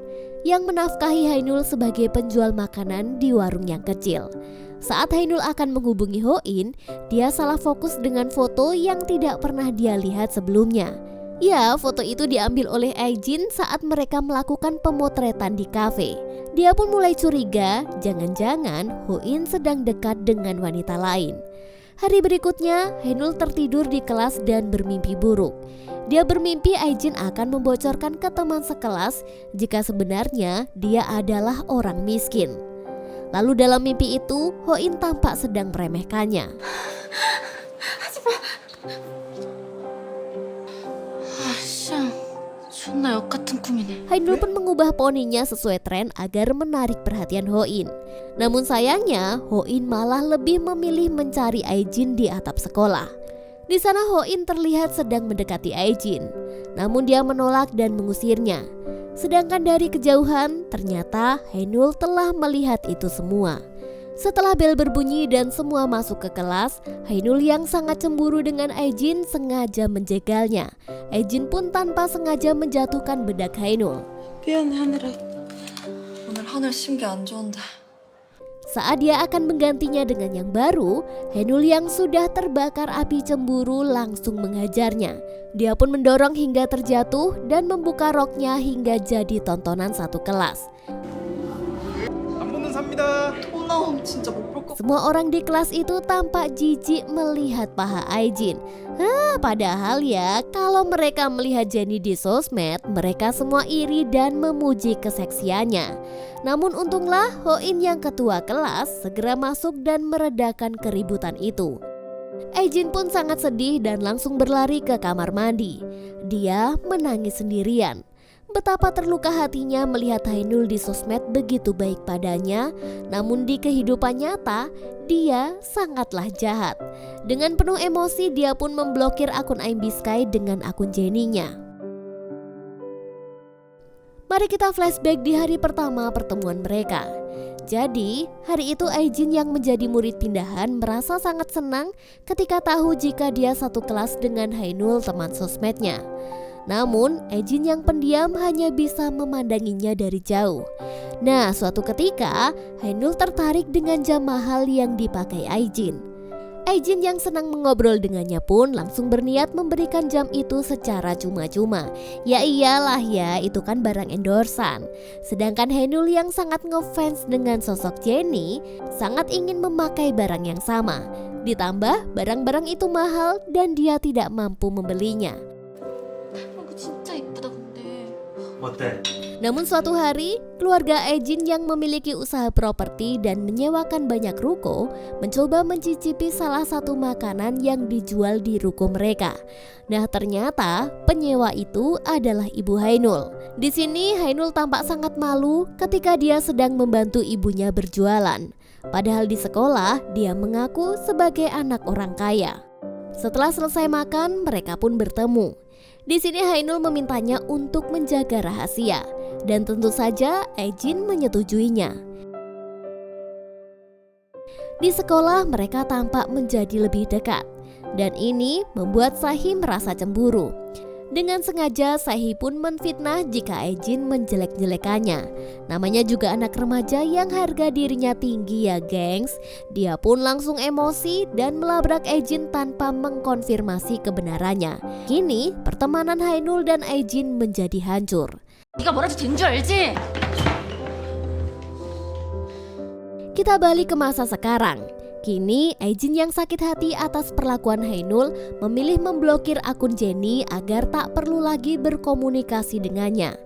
yang menafkahi Haenul sebagai penjual makanan di warung yang kecil. Saat Haenul akan menghubungi Ho-in, dia salah fokus dengan foto yang tidak pernah dia lihat sebelumnya. Ya, foto itu diambil oleh Aijin saat mereka melakukan pemotretan di kafe. Dia pun mulai curiga, jangan-jangan Ho-in sedang dekat dengan wanita lain. Hari berikutnya, Haenul tertidur di kelas dan bermimpi buruk. Dia bermimpi Aijin akan membocorkan ke teman sekelas jika sebenarnya dia adalah orang miskin. Lalu dalam mimpi itu, Ho-in tampak sedang meremehkannya. Haenul pun mengubah poninya sesuai tren agar menarik perhatian Ho-in. Namun sayangnya, Ho-in malah lebih memilih mencari Aijin di atap sekolah. Di sana Ho-in terlihat sedang mendekati Aijin. Namun dia menolak dan mengusirnya. Sedangkan dari kejauhan, ternyata Haenul telah melihat itu semua. Setelah bel berbunyi dan semua masuk ke kelas, Haenul yang sangat cemburu dengan Aijin sengaja menjegalnya. Aijin pun tanpa sengaja menjatuhkan bedak Haenul. 미안해 하늘아. 오늘 하늘 심기 안 좋은데. Saat dia akan menggantinya dengan yang baru, Haenul yang sudah terbakar api cemburu langsung menghajarnya. Dia pun mendorong hingga terjatuh dan membuka roknya hingga jadi tontonan satu kelas. 안 먹는 삽니다. 토나움 진짜 못 볼 것. Semua orang di kelas itu tampak jijik melihat paha Aijin. Padahal ya, kalau mereka melihat Jenny di sosmed, mereka semua iri dan memuji keseksiannya. Namun untunglah Ho-in yang ketua kelas segera masuk dan meredakan keributan itu. Aijin pun sangat sedih dan langsung berlari ke kamar mandi. Dia menangis sendirian. Betapa terluka hatinya melihat Haenul di sosmed begitu baik padanya, namun di kehidupan nyata dia sangatlah jahat. Dengan penuh emosi dia pun memblokir akun Aim Biscay dengan akun Jenny-nya. Mari kita flashback di hari pertama pertemuan mereka. Jadi, hari itu Aijin yang menjadi murid pindahan merasa sangat senang ketika tahu jika dia satu kelas dengan Haenul teman sosmednya. Namun, Aijin yang pendiam hanya bisa memandanginya dari jauh. Nah, suatu ketika, Haenul tertarik dengan jam mahal yang dipakai Aijin. Aijin yang senang mengobrol dengannya pun langsung berniat memberikan jam itu secara cuma-cuma. Ya iyalah ya, itu kan barang endorsan. Sedangkan Haenul yang sangat ngefans dengan sosok Jenny, sangat ingin memakai barang yang sama. Ditambah, barang-barang itu mahal dan dia tidak mampu membelinya. 이거 진짜 이쁘다 근데. 어때? Namun suatu hari, keluarga Ejin yang memiliki usaha properti dan menyewakan banyak ruko mencoba mencicipi salah satu makanan yang dijual di ruko mereka. Nah, ternyata penyewa itu adalah Ibu Hainul. Di sini Hainul tampak sangat malu ketika dia sedang membantu ibunya berjualan. Padahal di sekolah dia mengaku sebagai anak orang kaya. Setelah selesai makan, mereka pun bertemu. Di sini Hainul memintanya untuk menjaga rahasia. Dan tentu saja Ejin menyetujuinya. Di sekolah mereka tampak menjadi lebih dekat. Dan ini membuat Sahi merasa cemburu. Dengan sengaja Sahi pun menfitnah jika Ejin menjelek-jelekannya. Namanya juga anak remaja yang harga dirinya tinggi ya gengs. Dia pun langsung emosi dan melabrak Ejin tanpa mengkonfirmasi kebenarannya. Kini pertemanan Hainul dan Ejin menjadi hancur. 네가 뭐라도 된 줄 알지? Kita balik ke masa sekarang. Kini Ejin yang sakit hati atas perlakuan Hainul memilih memblokir akun Jenny agar tak perlu lagi berkomunikasi dengannya.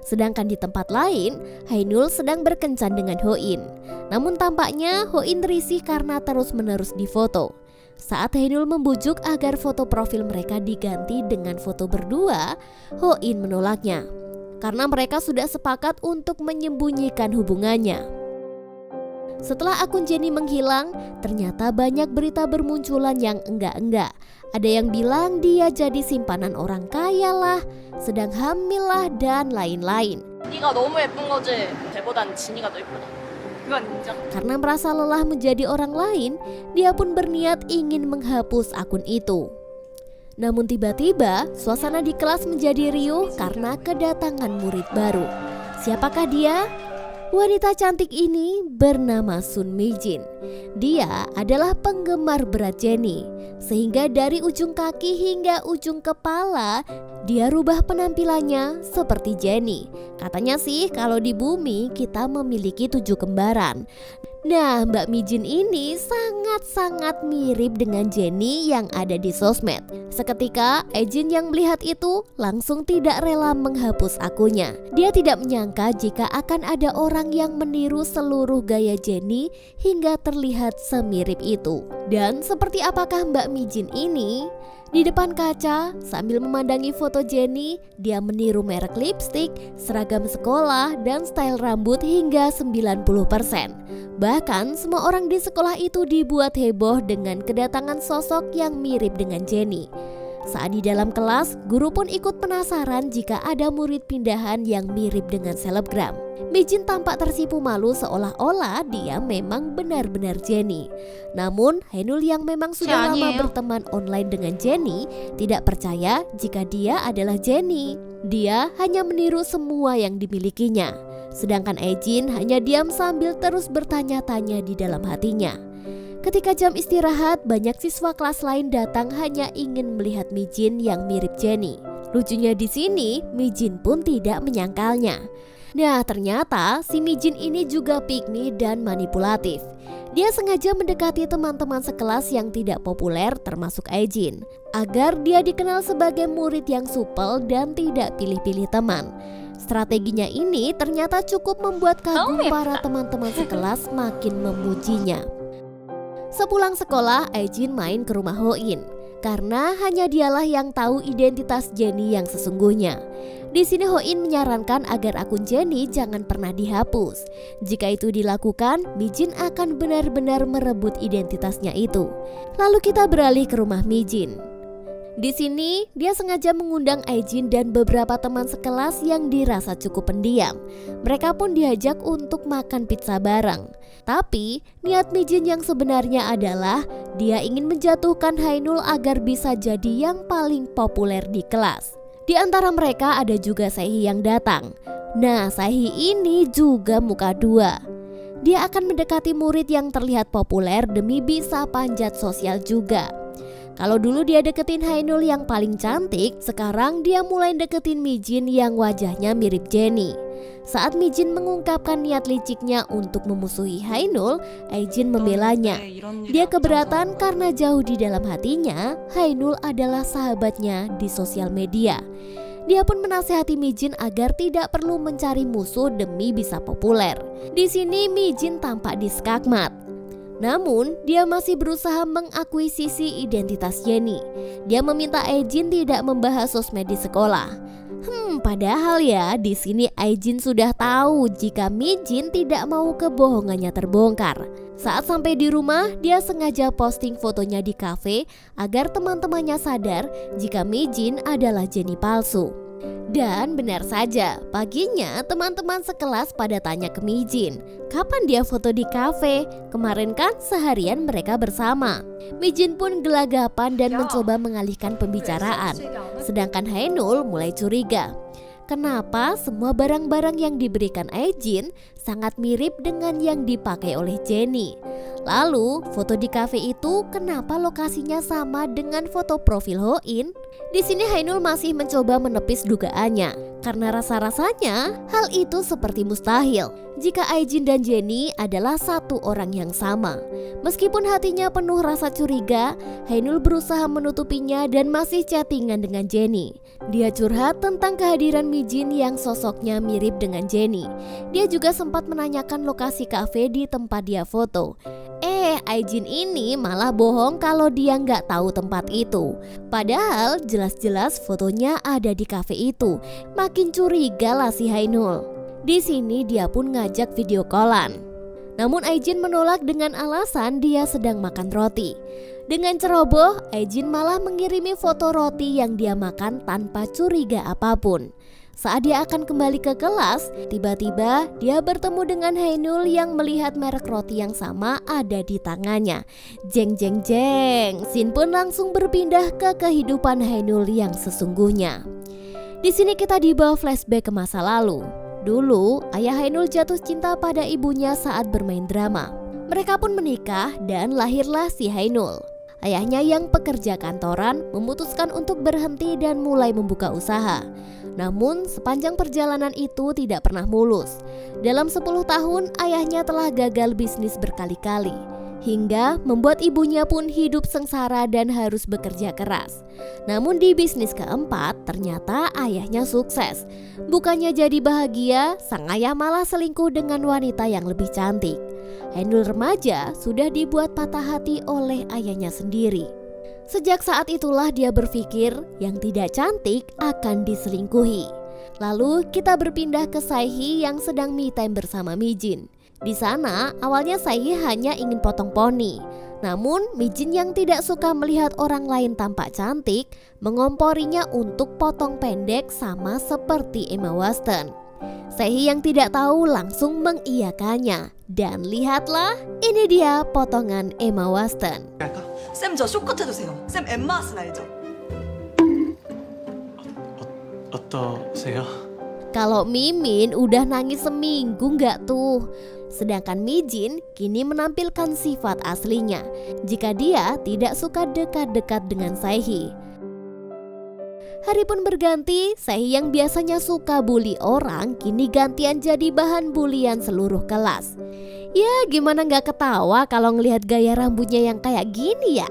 Sedangkan di tempat lain, Hainul sedang berkencan dengan Hoin. Namun tampaknya Hoin risih karena terus-menerus difoto. Saat Hainul membujuk agar foto profil mereka diganti dengan foto berdua, Hoin menolaknya. Karena mereka sudah sepakat untuk menyembunyikan hubungannya. Setelah akun Jenny menghilang, ternyata banyak berita bermunculan yang enggak-enggak. Ada yang bilang dia jadi simpanan orang kaya lah, sedang hamil lah, dan lain-lain. 네가 너무 예쁜 거지. 쟤보단 진이가 더 예쁘다. 그건 인정. Karena merasa lelah menjadi orang lain, dia pun berniat ingin menghapus akun itu. Namun tiba-tiba suasana di kelas menjadi riuh karena kedatangan murid baru. Siapakah dia? Wanita cantik ini bernama Sun Mijin. Dia adalah penggemar berat Jenny. Sehingga dari ujung kaki hingga ujung kepala dia rubah penampilannya seperti Jenny. Katanya sih kalau di bumi kita memiliki 7 kembaran. Nah, Mbak Mijin ini sangat-sangat mirip dengan Jenny yang ada di sosmed. Seketika, Ejin yang melihat itu langsung tidak rela menghapus akunnya. Dia tidak menyangka jika akan ada orang yang meniru seluruh gaya Jenny hingga terlihat semirip itu. Dan seperti apakah Mbak Mijin ini? Di depan kaca, sambil memandangi foto Jenny, dia meniru merek lipstik, seragam sekolah, dan style rambut hingga 90%. Bahkan semua orang di sekolah itu dibuat heboh dengan kedatangan sosok yang mirip dengan Jenny. Saat di dalam kelas, guru pun ikut penasaran jika ada murid pindahan yang mirip dengan selebgram. Mijin tampak tersipu malu seolah-olah dia memang benar-benar Jenny. Namun Hainul yang memang sudah lama berteman online dengan Jenny tidak percaya jika dia adalah Jenny. Dia hanya meniru semua yang dimilikinya. Sedangkan Ejin hanya diam sambil terus bertanya-tanya di dalam hatinya. Ketika jam istirahat, banyak siswa kelas lain datang hanya ingin melihat Mijin yang mirip Jenny. Lucunya di sini, Mijin pun tidak menyangkalnya. Nah, ternyata si Mijin ini juga pick me dan manipulatif. Dia sengaja mendekati teman-teman sekelas yang tidak populer termasuk Ejin, agar dia dikenal sebagai murid yang supel dan tidak pilih-pilih teman. Strateginya ini ternyata cukup membuat kagum para teman-teman sekelas makin memujinya. Sepulang sekolah, Ejin main ke rumah Hoin karena hanya dialah yang tahu identitas Jenny yang sesungguhnya. Di sini Hoin menyarankan agar akun Jenny jangan pernah dihapus. Jika itu dilakukan, Mijin akan benar-benar merebut identitasnya itu. Lalu kita beralih ke rumah Mijin. Di sini dia sengaja mengundang Ejin dan beberapa teman sekelas yang dirasa cukup pendiam. Mereka pun diajak untuk makan pizza bareng. Tapi niat Mijin yang sebenarnya adalah dia ingin menjatuhkan Hainul agar bisa jadi yang paling populer di kelas. Di antara mereka ada juga Saehi yang datang. Nah, Saehi ini juga muka dua. Dia akan mendekati murid yang terlihat populer demi bisa panjat sosial juga. Kalau dulu dia deketin Hainul yang paling cantik, sekarang dia mulai deketin Mijin yang wajahnya mirip Jenny. Saat Mijin mengungkapkan niat liciknya untuk memusuhi Hainul, Ejin membelanya. Dia keberatan karena jauh di dalam hatinya, Hainul adalah sahabatnya di sosial media. Dia pun menasihati Mijin agar tidak perlu mencari musuh demi bisa populer. Di sini Mijin tampak diskakmat. Namun, dia masih berusaha mengakuisisi identitas Jennie. Dia meminta Aejin tidak membahas sosmed di sekolah. Padahal ya di sini Aejin sudah tahu jika Mijin tidak mau kebohongannya terbongkar. Saat sampai di rumah, dia sengaja posting fotonya di kafe agar teman-temannya sadar jika Mijin adalah Jennie palsu. Dan benar saja, paginya teman-teman sekelas pada tanya ke Mijin, kapan dia foto di kafe? Kemarin kan seharian mereka bersama. Mijin pun gelagapan dan mencoba mengalihkan pembicaraan. Sedangkan Haenul mulai curiga. Kenapa semua barang-barang yang diberikan Aejin sangat mirip dengan yang dipakai oleh Jennie? Lalu foto di kafe itu kenapa lokasinya sama dengan foto profil Hoin? Di sini Haenul masih mencoba menepis dugaannya karena rasa-rasanya hal itu seperti mustahil jika Aejin dan Jennie adalah satu orang yang sama. Meskipun hatinya penuh rasa curiga, Haenul berusaha menutupinya dan masih chattingan dengan Jennie. Dia curhat tentang kehadiran Mijin yang sosoknya mirip dengan Jennie. Dia juga sempat menanyakan lokasi kafe di tempat dia foto. Aejin ini malah bohong kalau dia nggak tahu tempat itu. Padahal jelas-jelas fotonya ada di kafe itu. Makin curiga lah si Haenul. Di sini dia pun ngajak video callan. Namun Aejin menolak dengan alasan dia sedang makan roti. Dengan ceroboh, Aejin malah mengirimi foto roti yang dia makan tanpa curiga apapun. Saat dia akan kembali ke kelas, tiba-tiba dia bertemu dengan Haenul yang melihat merek roti yang sama ada di tangannya. Jeng jeng jeng, scene pun langsung berpindah ke kehidupan Haenul yang sesungguhnya. Di sini kita dibawa flashback ke masa lalu. Dulu, ayah Haenul jatuh cinta pada ibunya saat bermain drama. Mereka pun menikah dan lahirlah si Haenul. Ayahnya yang pekerja kantoran memutuskan untuk berhenti dan mulai membuka usaha. Namun sepanjang perjalanan itu tidak pernah mulus. Dalam 10 tahun ayahnya telah gagal bisnis berkali-kali, hingga membuat ibunya pun hidup sengsara dan harus bekerja keras. Namun di bisnis keempat ternyata ayahnya sukses. Bukannya jadi bahagia, sang ayah malah selingkuh dengan wanita yang lebih cantik. Haenul remaja sudah dibuat patah hati oleh ayahnya sendiri. Sejak saat itulah dia berpikir yang tidak cantik akan diselingkuhi. Lalu kita berpindah ke Saehi yang sedang me time bersama Mijin. Di sana awalnya Saehi hanya ingin potong poni. Namun Mijin yang tidak suka melihat orang lain tampak cantik mengomporinya untuk potong pendek sama seperti Emma Watson. Saehi yang tidak tahu langsung mengiyakannya. Dan lihatlah, ini dia potongan Emma Watson. 쌤 저 쇼커트 주세요. 쌤 엠마스 알죠? 어떠세요? Kalau Mimin udah nangis seminggu nggak tuh? Sedangkan Mijin kini menampilkan sifat aslinya jika dia tidak suka dekat-dekat dengan Saehi. Hari pun berganti, Saehi yang biasanya suka bully orang kini gantian jadi bahan bulian seluruh kelas. Ya gimana gak ketawa kalau ngelihat gaya rambutnya yang kayak gini ya.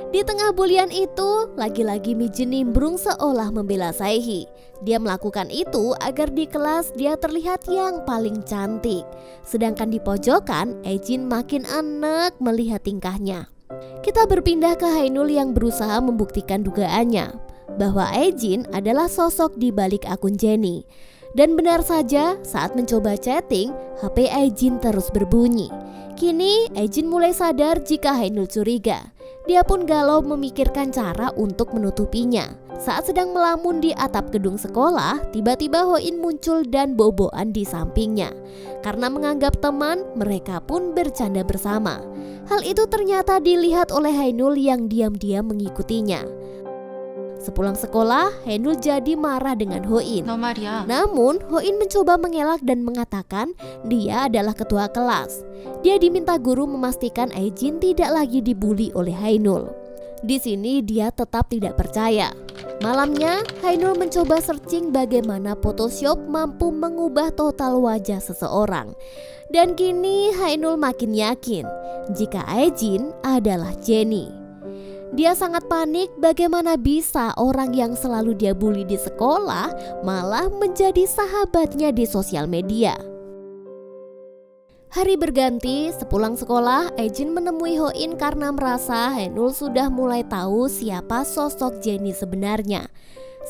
Di tengah bulian itu, lagi-lagi Mijin nimbrung seolah membela Saehi. Dia melakukan itu agar di kelas dia terlihat yang paling cantik. Sedangkan di pojokan, Aejin makin enak melihat tingkahnya. Kita berpindah ke Haenul yang berusaha membuktikan dugaannya bahwa Aejin adalah sosok di balik akun Jennie. Dan benar saja, saat mencoba chatting, HP Aejin terus berbunyi. Kini Aejin mulai sadar jika Haenul curiga. Dia pun galau memikirkan cara untuk menutupinya. Saat sedang melamun di atap gedung sekolah, tiba-tiba Hoin muncul dan boboan di sampingnya. Karena menganggap teman, mereka pun bercanda bersama. Hal itu ternyata dilihat oleh Haenul yang diam-diam mengikutinya. Sepulang sekolah, Haenul jadi marah dengan Hoin. Namun, Hoin mencoba mengelak dan mengatakan dia adalah ketua kelas. Dia diminta guru memastikan Aejin tidak lagi dibully oleh Haenul. Di sini dia tetap tidak percaya. Malamnya, Haenul mencoba searching bagaimana Photoshop mampu mengubah total wajah seseorang. Dan kini Haenul makin yakin jika Aejin adalah Jennie. Dia sangat panik bagaimana bisa orang yang selalu dia bully di sekolah malah menjadi sahabatnya di sosial media. Hari berganti, sepulang sekolah, Aejin menemui Hoin karena merasa Haenul sudah mulai tahu siapa sosok Jennie sebenarnya.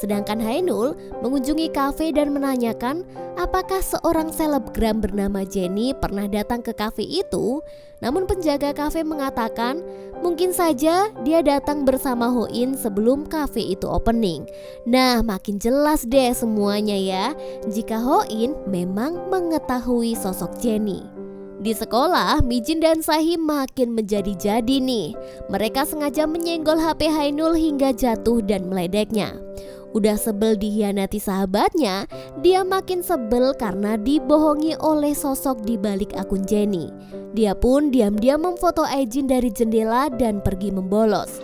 Sedangkan Haenul mengunjungi kafe dan menanyakan apakah seorang selebgram bernama Jennie pernah datang ke kafe itu. Namun penjaga kafe mengatakan mungkin saja dia datang bersama Hoin sebelum kafe itu opening. Nah, makin jelas deh semuanya ya jika Hoin memang mengetahui sosok Jennie. Di sekolah, Mijin dan Sahim makin menjadi-jadi nih. Mereka sengaja menyenggol HP Haenul hingga jatuh dan meledeknya. Udah sebel dihianati sahabatnya, dia makin sebel karena dibohongi oleh sosok di balik akun Jennie. Dia pun diam-diam memfoto Aejin dari jendela dan pergi membolos.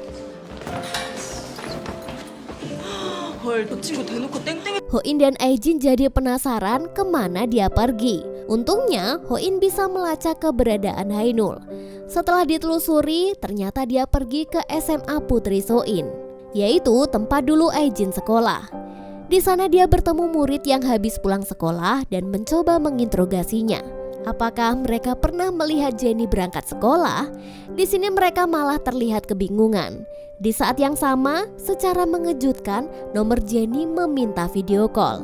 헐, 저 친구 대놓고 땡땡이. Hoin dan Aejin jadi penasaran kemana dia pergi. Untungnya Hoin bisa melacak keberadaan Haenul. Setelah ditelusuri, ternyata dia pergi ke SMA Putri Soin, yaitu tempat dulu Aejin sekolah. Di sana dia bertemu murid yang habis pulang sekolah dan mencoba menginterogasinya. Apakah mereka pernah melihat Jennie berangkat sekolah? Di sini mereka malah terlihat kebingungan. Di saat yang sama, secara mengejutkan, nomor Jennie meminta video call.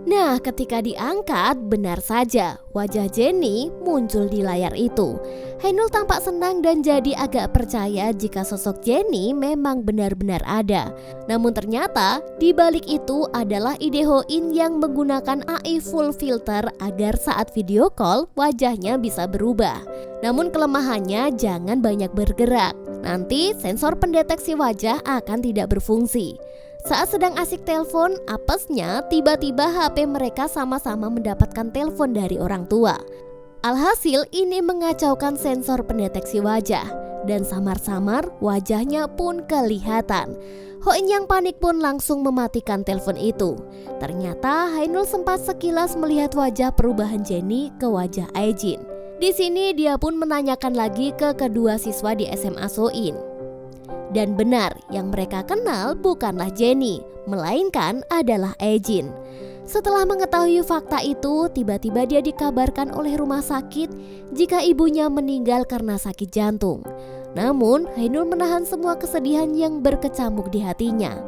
Nah, ketika diangkat, benar saja wajah Jennie muncul di layar itu. Haenul tampak senang dan jadi agak percaya jika sosok Jennie memang benar-benar ada. Namun ternyata di balik itu adalah ide Hoin yang menggunakan AI full filter agar saat video call wajahnya bisa berubah. Namun kelemahannya jangan banyak bergerak. Nanti sensor pendeteksi wajah akan tidak berfungsi. Saat sedang asik telepon, apesnya tiba-tiba HP mereka sama-sama mendapatkan telepon dari orang tua. Alhasil ini mengacaukan sensor pendeteksi wajah dan samar-samar wajahnya pun kelihatan. Hoin yang panik pun langsung mematikan telepon itu. Ternyata Haenul sempat sekilas melihat wajah perubahan Jennie ke wajah Aejin. Di sini dia pun menanyakan lagi ke kedua siswa di SMA Soin. Dan benar, yang mereka kenal bukanlah Jennie, melainkan adalah Aejin. Setelah mengetahui fakta itu, tiba-tiba dia dikabarkan oleh rumah sakit jika ibunya meninggal karena sakit jantung. Namun, Haenul menahan semua kesedihan yang berkecamuk di hatinya.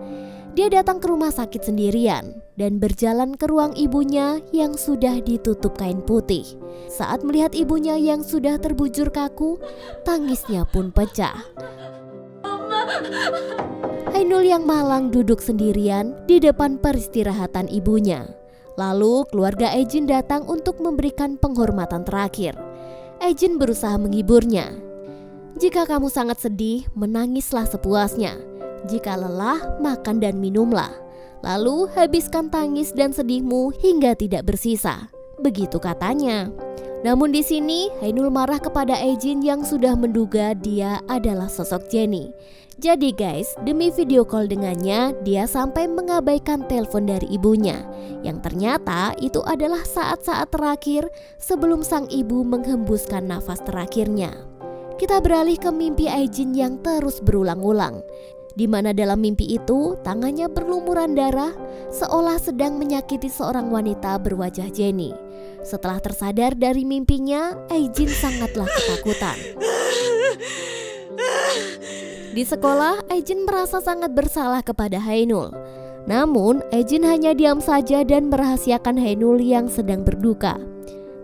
Dia datang ke rumah sakit sendirian dan berjalan ke ruang ibunya yang sudah ditutup kain putih. Saat melihat ibunya yang sudah terbujur kaku, tangisnya pun pecah. Haenul yang malang duduk sendirian di depan peristirahatan ibunya. Lalu keluarga Aejin datang untuk memberikan penghormatan terakhir. Aejin berusaha menghiburnya. Jika kamu sangat sedih, menangislah sepuasnya. Jika lelah, makan dan minumlah. Lalu habiskan tangis dan sedihmu hingga tidak bersisa. Begitu katanya. Namun di sini Haenul marah kepada Aejin yang sudah menduga dia adalah sosok Jennie. Jadi guys, demi video call dengannya, dia sampai mengabaikan telepon dari ibunya. Yang ternyata itu adalah saat-saat terakhir sebelum sang ibu menghembuskan nafas terakhirnya. Kita beralih ke mimpi Aejin yang terus berulang-ulang. Di mana dalam mimpi itu tangannya berlumuran darah seolah sedang menyakiti seorang wanita berwajah Jennie. Setelah tersadar dari mimpinya, Aejin sangatlah ketakutan. Di sekolah, Aejin merasa sangat bersalah kepada Haenul. Namun, Aejin hanya diam saja dan merahasiakan Haenul yang sedang berduka.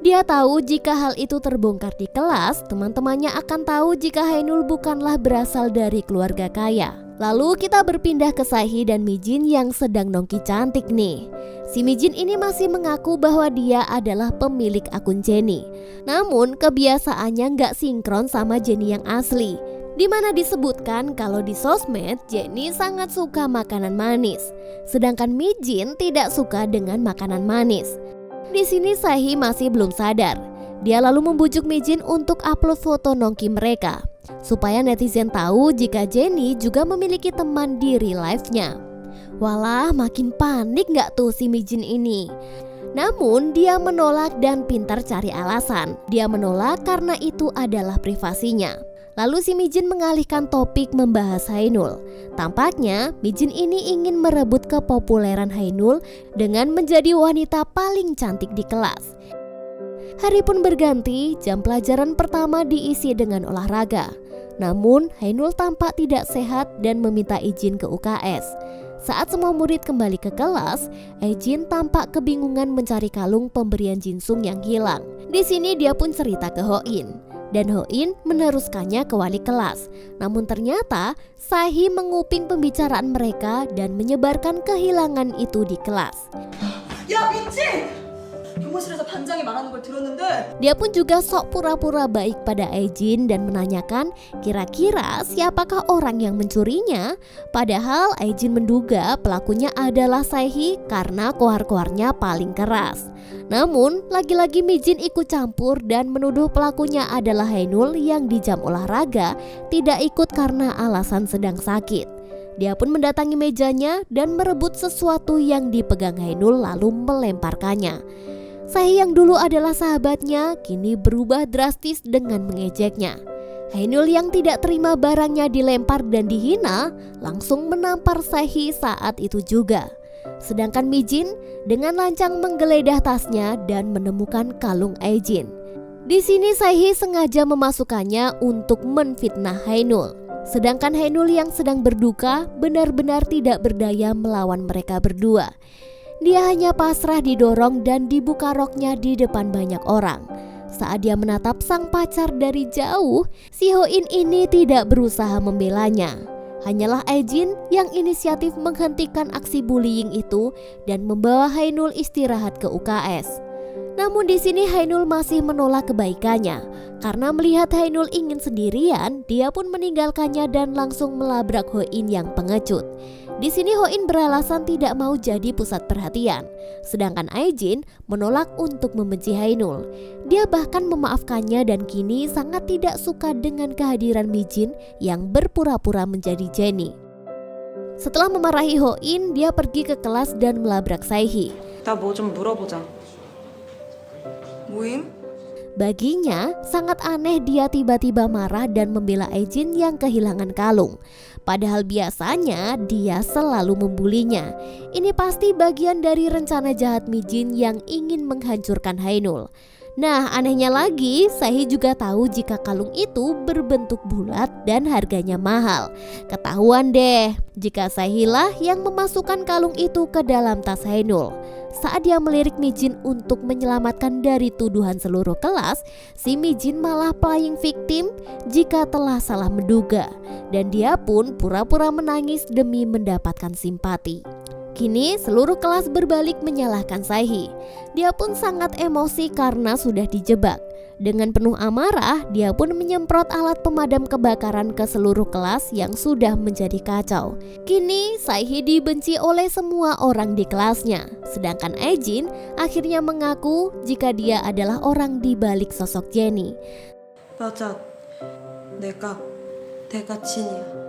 Dia tahu jika hal itu terbongkar di kelas, teman-temannya akan tahu jika Haenul bukanlah berasal dari keluarga kaya. Lalu kita berpindah ke Sahi dan Mijin yang sedang nongki cantik nih. Si Mijin ini masih mengaku bahwa dia adalah pemilik akun Jennie. Namun kebiasaannya nggak sinkron sama Jennie yang asli. Di mana disebutkan kalau di sosmed Jennie sangat suka makanan manis, sedangkan Mijin tidak suka dengan makanan manis. Di sini Sahi masih belum sadar. Dia lalu membujuk Mijin untuk upload foto nongki mereka, supaya netizen tahu jika Jennie juga memiliki teman di real life-nya. Walah, makin panik gak tuh si Mijin ini? Namun dia menolak dan pintar cari alasan. Dia menolak karena itu adalah privasinya. Lalu si Mijin mengalihkan topik membahas Hainul. Tampaknya Mijin ini ingin merebut kepopuleran Hainul dengan menjadi wanita paling cantik di kelas. Hari pun berganti, jam pelajaran pertama diisi dengan olahraga. Namun Hainul tampak tidak sehat dan meminta izin ke UKS. Saat semua murid kembali ke kelas, Aejin tampak kebingungan mencari kalung pemberian Jinsung yang hilang. Di sini dia pun cerita ke Hoin, dan Hoin meneruskannya ke wali kelas. Namun ternyata Sahi menguping pembicaraan mereka dan menyebarkan kehilangan itu di kelas. 야 미치! 교무실에서 반장이 말하는 걸 들었는데 Dia pun juga sok pura-pura baik pada Aejin dan menanyakan kira-kira siapakah orang yang mencurinya. Padahal Aejin menduga pelakunya adalah Saehi karena koar-koarnya paling keras. Namun lagi-lagi Mijin ikut campur dan menuduh pelakunya adalah Hainul yang di jam olahraga tidak ikut karena alasan sedang sakit. Dia pun mendatangi mejanya dan merebut sesuatu yang dipegang Hainul lalu melemparkannya. Saehi yang dulu adalah sahabatnya kini berubah drastis dengan mengejeknya. Hainul yang tidak terima barangnya dilempar dan dihina langsung menampar Saehi saat itu juga. Sedangkan Mijin dengan lancang menggeledah tasnya dan menemukan kalung Aejin. Di sini Saehi sengaja memasukkannya untuk menfitnah Hainul. Sedangkan Hainul yang sedang berduka benar-benar tidak berdaya melawan mereka berdua. Dia hanya pasrah didorong dan dibuka roknya di depan banyak orang. Saat dia menatap sang pacar dari jauh, si Hoin ini tidak berusaha membelanya. Hanyalah Aejin yang inisiatif menghentikan aksi bullying itu dan membawa Hainul istirahat ke UKS. Namun di sini Hainul masih menolak kebaikannya. Karena melihat Hainul ingin sendirian, dia pun meninggalkannya dan langsung melabrak Hoin yang pengecut. Di sini Hoin beralasan tidak mau jadi pusat perhatian, sedangkan Aejin menolak untuk membenci Hainul. Dia bahkan memaafkannya dan kini sangat tidak suka dengan kehadiran Mijin yang berpura-pura menjadi Jenny. Setelah memarahi Hoin, dia pergi ke kelas dan melabrak Saehi. 나 뭐 좀 물어보자. 모임? Baginya, sangat aneh dia tiba-tiba marah dan membela Aejin yang kehilangan kalung. Padahal biasanya dia selalu membulinya. Ini pasti bagian dari rencana jahat Mijin yang ingin menghancurkan Hainul. Nah, anehnya lagi, Saehi juga tahu jika kalung itu berbentuk bulat dan harganya mahal. Ketahuan deh, jika Saehi lah yang memasukkan kalung itu ke dalam tas Hainul. Saat dia melirik Mijin untuk menyelamatkan dari tuduhan seluruh kelas, si Mijin malah playing victim jika telah salah menduga. Dan dia pun pura-pura menangis demi mendapatkan simpati. Kini seluruh kelas berbalik menyalahkan Saehi. Dia pun sangat emosi karena sudah dijebak. Dengan penuh amarah, dia pun menyemprot alat pemadam kebakaran ke seluruh kelas yang sudah menjadi kacau. Kini Saehi dibenci oleh semua orang di kelasnya. Sedangkan Aejin akhirnya mengaku jika dia adalah orang di balik sosok Jenny. 맞아. 내가 진이야.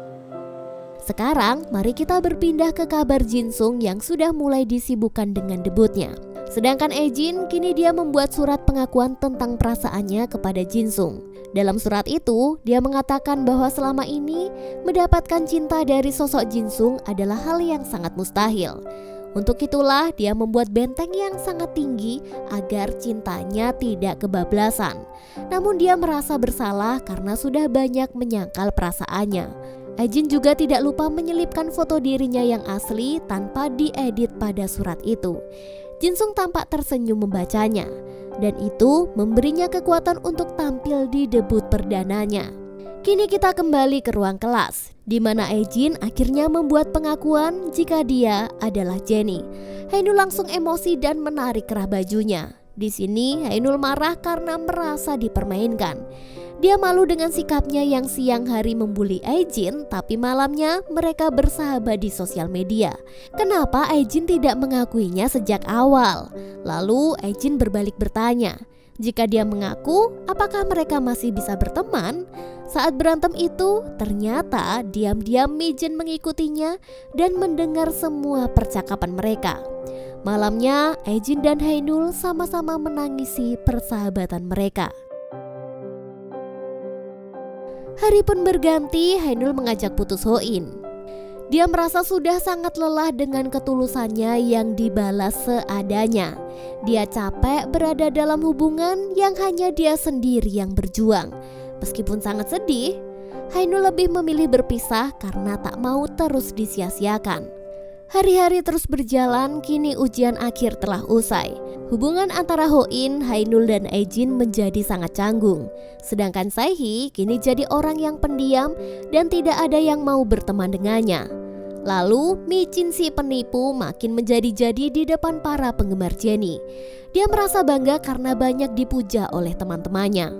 Sekarang mari kita berpindah ke kabar Jinsung yang sudah mulai disibukkan dengan debutnya. Sedangkan Aejin kini dia membuat surat pengakuan tentang perasaannya kepada Jinsung. Dalam surat itu, dia mengatakan bahwa selama ini mendapatkan cinta dari sosok Jinsung adalah hal yang sangat mustahil. Untuk itulah dia membuat benteng yang sangat tinggi agar cintanya tidak kebablasan. Namun dia merasa bersalah karena sudah banyak menyangkal perasaannya. Aejin juga tidak lupa menyelipkan foto dirinya yang asli tanpa diedit pada surat itu. Jinsung tampak tersenyum membacanya, dan itu memberinya kekuatan untuk tampil di debut perdananya. Kini kita kembali ke ruang kelas, di mana Aejin akhirnya membuat pengakuan jika dia adalah Jenny. Hainul langsung emosi dan menarik kerah bajunya. Di sini Hainul marah karena merasa dipermainkan. Dia malu dengan sikapnya yang siang hari membuli Aejin, tapi malamnya mereka bersahabat di sosial media. Kenapa Aejin tidak mengakuinya sejak awal? Lalu Aejin berbalik bertanya, Jika dia mengaku, apakah mereka masih bisa berteman? Saat berantem itu, ternyata diam-diam Mi-jin mengikutinya dan mendengar semua percakapan mereka. Malamnya, Ae-jin dan Hae-nul sama-sama menangisi persahabatan mereka. Hari pun berganti, Hae-nul mengajak putus Ho-in. Dia merasa sudah sangat lelah dengan ketulusannya yang dibalas seadanya. Dia capek berada dalam hubungan yang hanya dia sendiri yang berjuang. Meskipun sangat sedih, Hae-nul lebih memilih berpisah karena tak mau terus disia-siakan. Hari-hari terus berjalan, kini ujian akhir telah usai. Hubungan antara Ho-in, Hae-nul dan Ae-jin menjadi sangat canggung. Sedangkan Sae-hee kini jadi orang yang pendiam dan tidak ada yang mau berteman dengannya. Lalu Mi-jin si penipu makin menjadi-jadi di depan para penggemar Jennie. Dia merasa bangga karena banyak dipuja oleh teman-temannya.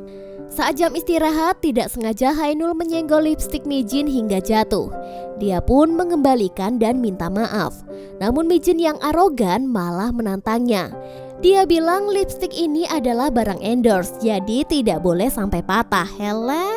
Saat jam istirahat, tidak sengaja Hae-nul menyenggol lipstik Mi-jin hingga jatuh. Dia pun mengembalikan dan minta maaf. Namun Mi-jin yang arogan malah menantangnya. Dia bilang lipstik ini adalah barang endorse, jadi tidak boleh sampai patah. Heleh.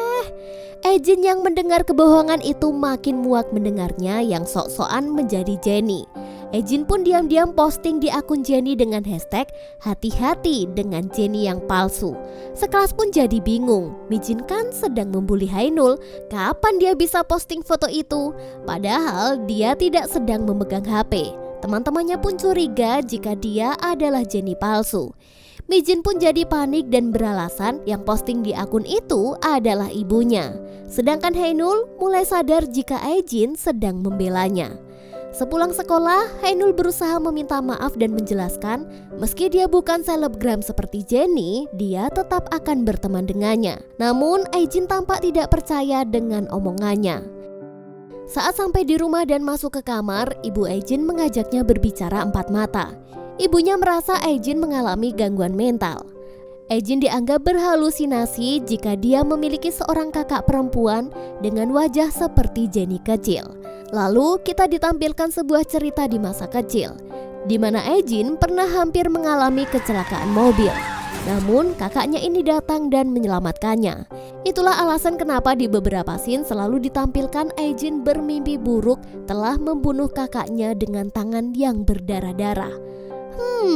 Ae-jin yang mendengar kebohongan itu makin muak mendengarnya yang sok-sokan menjadi Jennie. Ae-jin pun diam-diam posting di akun Jennie dengan hashtag hati-hati dengan Jennie yang palsu. Sekelas pun jadi bingung, Mi-jin kan sedang membuli Hae-nul, kapan dia bisa posting foto itu? Padahal dia tidak sedang memegang HP. Teman-temannya pun curiga jika dia adalah Jennie palsu. Mi-jin pun jadi panik dan beralasan yang posting di akun itu adalah ibunya. Sedangkan Hae-nul mulai sadar jika Ae-jin sedang membelanya. Sepulang sekolah, Hae-nul berusaha meminta maaf dan menjelaskan meski dia bukan selebgram seperti Jennie, dia tetap akan berteman dengannya. Namun Ae-jin tampak tidak percaya dengan omongannya. Saat sampai di rumah dan masuk ke kamar, ibu Ae-jin mengajaknya berbicara empat mata. Ibunya merasa Ae-jin mengalami gangguan mental. Ae-jin dianggap berhalusinasi jika dia memiliki seorang kakak perempuan dengan wajah seperti Jennie kecil. Lalu kita ditampilkan sebuah cerita di masa kecil, di mana Ae-jin pernah hampir mengalami kecelakaan mobil. Namun kakaknya ini datang dan menyelamatkannya. Itulah alasan kenapa di beberapa scene selalu ditampilkan Ae-jin bermimpi buruk telah membunuh kakaknya dengan tangan yang berdarah-darah.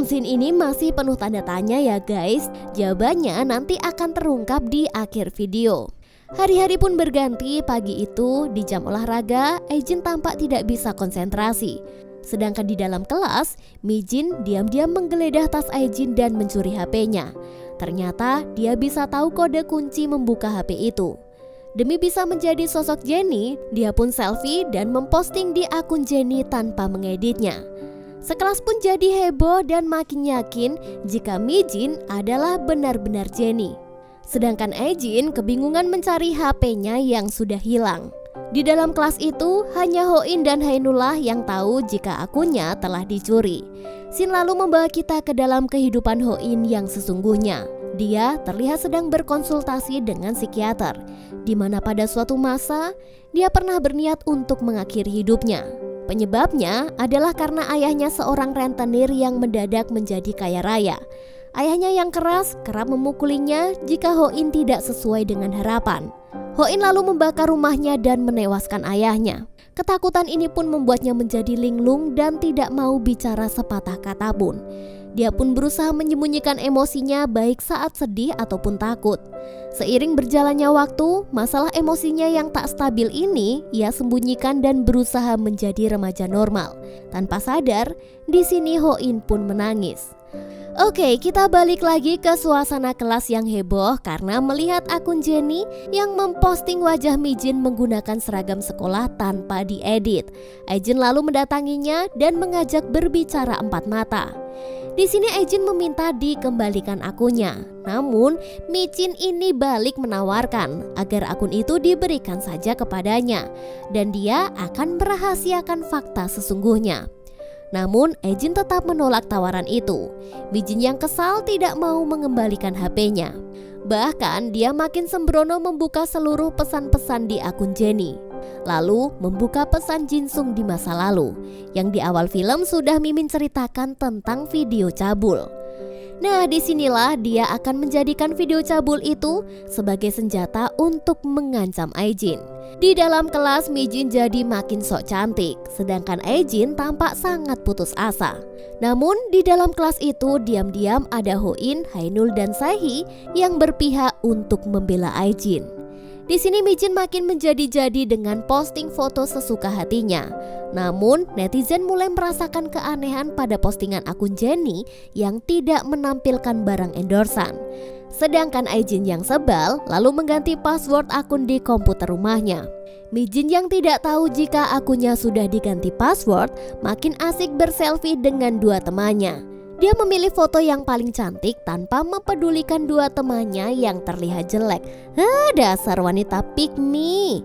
Scene ini masih penuh tanda tanya ya guys. Jawabannya nanti akan terungkap di akhir video. Hari-hari pun berganti. Pagi itu di jam olahraga, Ae-jin tampak tidak bisa konsentrasi. Sedangkan di dalam kelas, Mi-jin diam-diam menggeledah tas Ae-jin dan mencuri HP-nya. Ternyata dia bisa tahu kode kunci membuka HP itu. Demi bisa menjadi sosok Jennie, dia pun selfie dan memposting di akun Jennie tanpa mengeditnya. Sekelas pun jadi heboh dan makin yakin jika Mi-jin adalah benar-benar Jennie. Sedangkan Ae-jin kebingungan mencari HP-nya yang sudah hilang. Di dalam kelas itu hanya Ho-in dan Hae-nul lah yang tahu jika akunnya telah dicuri. Scene lalu membawa kita ke dalam kehidupan Ho-in yang sesungguhnya. Dia terlihat sedang berkonsultasi dengan psikiater, di mana pada suatu masa dia pernah berniat untuk mengakhiri hidupnya. Penyebabnya adalah karena ayahnya seorang rentenir yang mendadak menjadi kaya raya. Ayahnya yang keras kerap memukulinya jika Ho-in tidak sesuai dengan harapan. Ho-in lalu membakar rumahnya dan menewaskan ayahnya. Ketakutan ini pun membuatnya menjadi linglung dan tidak mau bicara sepatah kata pun. Dia pun berusaha menyembunyikan emosinya baik saat sedih ataupun takut. Seiring berjalannya waktu, masalah emosinya yang tak stabil ini ia sembunyikan dan berusaha menjadi remaja normal. Tanpa sadar, di sini Ho-in pun menangis. Oke, kita balik lagi ke suasana kelas yang heboh karena melihat akun Jennie yang memposting wajah Mi-jin menggunakan seragam sekolah tanpa diedit. Ae-jin lalu mendatanginya dan mengajak berbicara empat mata. Di sini Ae-jin meminta dikembalikan akunnya. Namun Mi-jin ini balik menawarkan agar akun itu diberikan saja kepadanya dan dia akan merahasiakan fakta sesungguhnya. Namun Ae-jin tetap menolak tawaran itu. Mi-jin yang kesal tidak mau mengembalikan HP-nya. Bahkan dia makin sembrono membuka seluruh pesan-pesan di akun Jennie. Lalu membuka pesan Jin-sung di masa lalu, yang di awal film sudah Mimin ceritakan tentang video cabul. Nah, disinilah dia akan menjadikan video cabul itu sebagai senjata untuk mengancam Aijin. Di dalam kelas, Mijin jadi makin sok cantik, sedangkan Aijin tampak sangat putus asa. Namun di dalam kelas itu diam-diam ada Hoin, Hainul dan Saehi yang berpihak untuk membela Aijin. Di sini Mijin makin menjadi-jadi dengan posting foto sesuka hatinya. Namun netizen mulai merasakan keanehan pada postingan akun Jennie yang tidak menampilkan barang endorsan. Sedangkan Aijin yang sebal lalu mengganti password akun di komputer rumahnya. Mijin yang tidak tahu jika akunnya sudah diganti password makin asik berselfie dengan dua temannya. Dia memilih foto yang paling cantik tanpa mempedulikan dua temannya yang terlihat jelek. Dasar wanita pick me.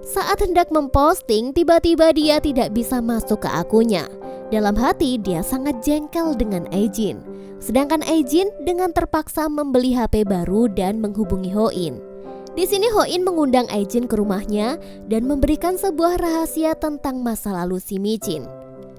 Saat hendak memposting, tiba-tiba dia tidak bisa masuk ke akunnya. Dalam hati dia sangat jengkel dengan Aijin. Sedangkan Aijin dengan terpaksa membeli HP baru dan menghubungi Hoin. Di sini Hoin mengundang Aijin ke rumahnya dan memberikan sebuah rahasia tentang masa lalu si Mijin.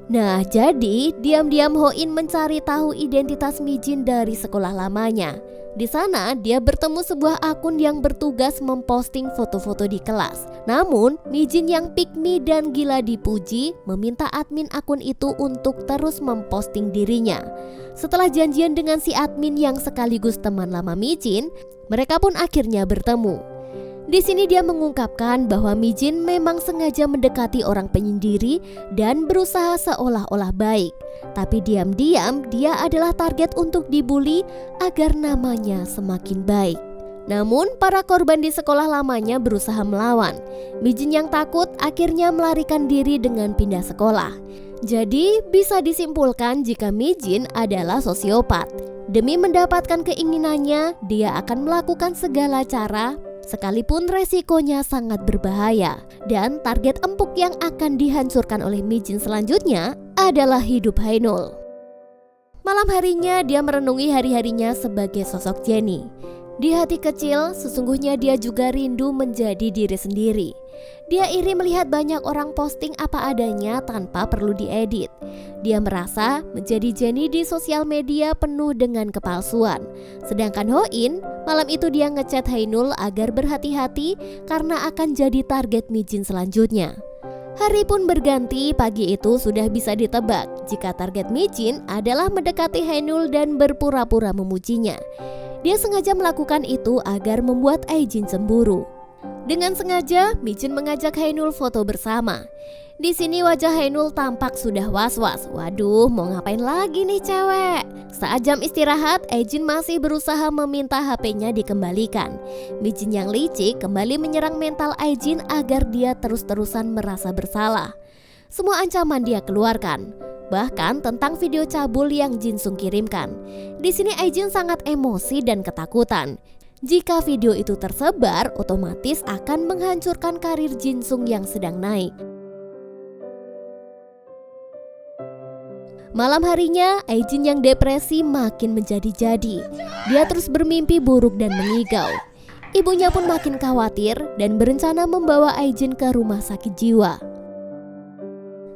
Nah, jadi diam-diam Hoin mencari tahu identitas Mijin dari sekolah lamanya. Di sana dia bertemu sebuah akun yang bertugas memposting foto-foto di kelas. Namun Mijin yang pick me dan gila dipuji meminta admin akun itu untuk terus memposting dirinya. Setelah janjian dengan si admin yang sekaligus teman lama Mijin, mereka pun akhirnya bertemu. Di sini dia mengungkapkan bahwa Mijin memang sengaja mendekati orang penyendiri dan berusaha seolah-olah baik. Tapi diam-diam dia adalah target untuk dibully agar namanya semakin baik. Namun para korban di sekolah lamanya berusaha melawan. Mijin yang takut akhirnya melarikan diri dengan pindah sekolah. Jadi bisa disimpulkan jika Mijin adalah sosiopat. Demi mendapatkan keinginannya, dia akan melakukan segala cara sekalipun resikonya sangat berbahaya. Dan target empuk yang akan dihancurkan oleh Mijin selanjutnya adalah hidup Hainul. Malam harinya dia merenungi hari-harinya sebagai sosok Jennie. Di hati kecil sesungguhnya dia juga rindu menjadi diri sendiri. Dia iri melihat banyak orang posting apa adanya tanpa perlu diedit. Dia merasa menjadi Jennie di sosial media penuh dengan kepalsuan. Sedangkan Hoin, malam itu dia ngechat Hainul agar berhati-hati karena akan jadi target Mijin selanjutnya. Hari pun berganti, pagi itu sudah bisa ditebak jika target Mijin adalah mendekati Hainul dan berpura-pura memujinya. Dia sengaja melakukan itu agar membuat Aijin cemburu. Dengan sengaja, Mijin mengajak Hainul foto bersama. Di sini wajah Hainul tampak sudah was-was. Waduh, mau ngapain lagi nih cewek? Saat jam istirahat, Aijin masih berusaha meminta HP-nya dikembalikan. Mijin yang licik kembali menyerang mental Aijin agar dia terus-terusan merasa bersalah. Semua ancaman dia keluarkan, bahkan tentang video cabul yang Jinsung kirimkan. Di sini Aijin sangat emosi dan ketakutan. Jika video itu tersebar, otomatis akan menghancurkan karir Jinsung yang sedang naik. Malam harinya, Aijin yang depresi makin menjadi-jadi. Dia terus bermimpi buruk dan mengigau. Ibunya pun makin khawatir dan berencana membawa Aijin ke rumah sakit jiwa.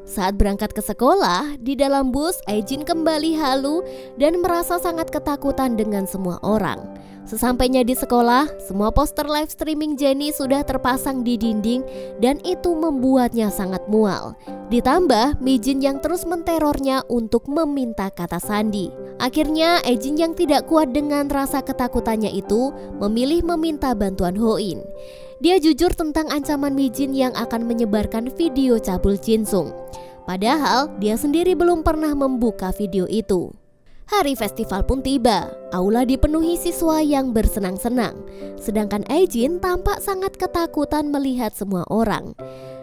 Saat berangkat ke sekolah, di dalam bus Aijin kembali halu dan merasa sangat ketakutan dengan semua orang. Sesampainya di sekolah, semua poster live streaming Jennie sudah terpasang di dinding dan itu membuatnya sangat mual. Ditambah Mijin yang terus menterornya untuk meminta kata sandi. Akhirnya Aijin yang tidak kuat dengan rasa ketakutannya itu memilih meminta bantuan Hoin. Dia jujur tentang ancaman Mijin yang akan menyebarkan video cabul Jinsung. Padahal dia sendiri belum pernah membuka video itu. Hari festival pun tiba. Aula dipenuhi siswa yang bersenang-senang. Sedangkan Aijin tampak sangat ketakutan melihat semua orang.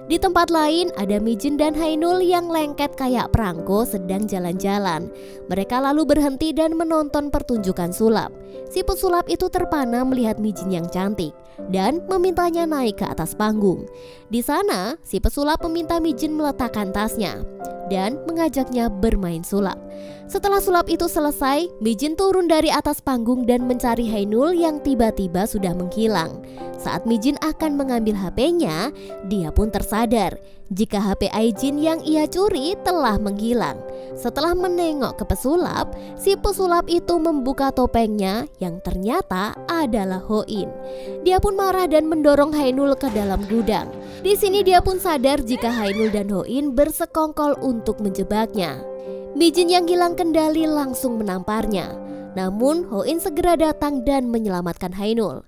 Di tempat lain ada Mijin dan Hainul yang lengket kayak perangko sedang jalan-jalan. Mereka lalu berhenti dan menonton pertunjukan sulap. Si pesulap itu terpana melihat Mijin yang cantik dan memintanya naik ke atas panggung. Di sana si pesulap meminta Mijin meletakkan tasnya dan mengajaknya bermain sulap. Setelah sulap itu selesai, Mijin turun dari atas panggung dan mencari Hainul yang tiba-tiba sudah menghilang. Saat Mijin akan mengambil HP-nya, dia pun tersadar jika HP Aijin yang ia curi telah menghilang. Setelah menengok ke pesulap, si pesulap itu membuka topengnya yang ternyata adalah Ho-in. Dia pun marah dan mendorong Hainul ke dalam gudang. Di sini dia pun sadar jika Hainul dan Ho-in bersekongkol untuk menjebaknya. Mi-jin yang hilang kendali langsung menamparnya. Namun Ho-in segera datang dan menyelamatkan Hainul.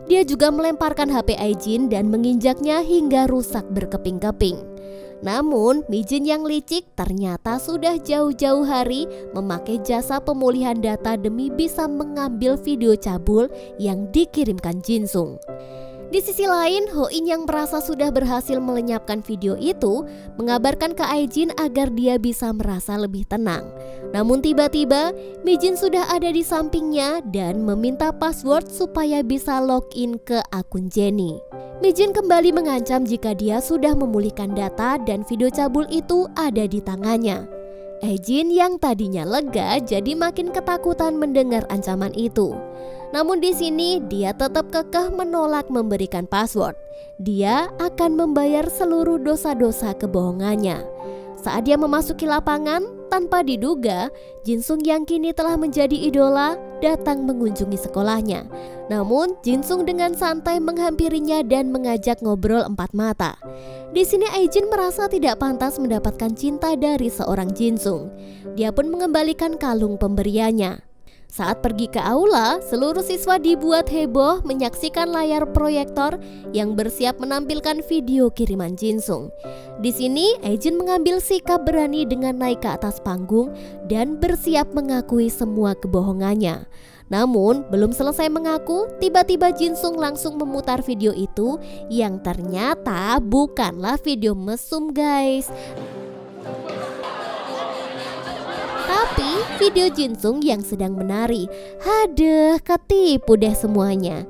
Dia juga melemparkan HP Aijin dan menginjaknya hingga rusak berkeping-keping. Namun Mi-jin yang licik ternyata sudah jauh-jauh hari memakai jasa pemulihan data demi bisa mengambil video cabul yang dikirimkan Jin-sung. Di sisi lain, Ho-in yang merasa sudah berhasil melenyapkan video itu mengabarkan ke Aijin agar dia bisa merasa lebih tenang. Namun tiba-tiba Mi-jin sudah ada di sampingnya dan meminta password supaya bisa login ke akun Jenny. Mi-jin kembali mengancam jika dia sudah memulihkan data dan video cabul itu ada di tangannya. Aijin yang tadinya lega jadi makin ketakutan mendengar ancaman itu. Namun di sini dia tetap kekeh menolak memberikan password. Dia akan membayar seluruh dosa-dosa kebohongannya. Saat dia memasuki lapangan, tanpa diduga, Jin-sung yang kini telah menjadi idola datang mengunjungi sekolahnya. Namun Jin-sung dengan santai menghampirinya dan mengajak ngobrol empat mata. Di sini Aijin merasa tidak pantas mendapatkan cinta dari seorang Jin-sung. Dia pun mengembalikan kalung pemberiannya. Saat pergi ke aula, seluruh siswa dibuat heboh menyaksikan layar proyektor yang bersiap menampilkan video kiriman Jin-sung. Di sini, Aijin mengambil sikap berani dengan naik ke atas panggung dan bersiap mengakui semua kebohongannya. Namun, belum selesai mengaku, tiba-tiba Jin-sung langsung memutar video itu yang ternyata bukanlah video mesum, guys. Tapi video Jin-sung yang sedang menari. Haduh, ketipu deh semuanya.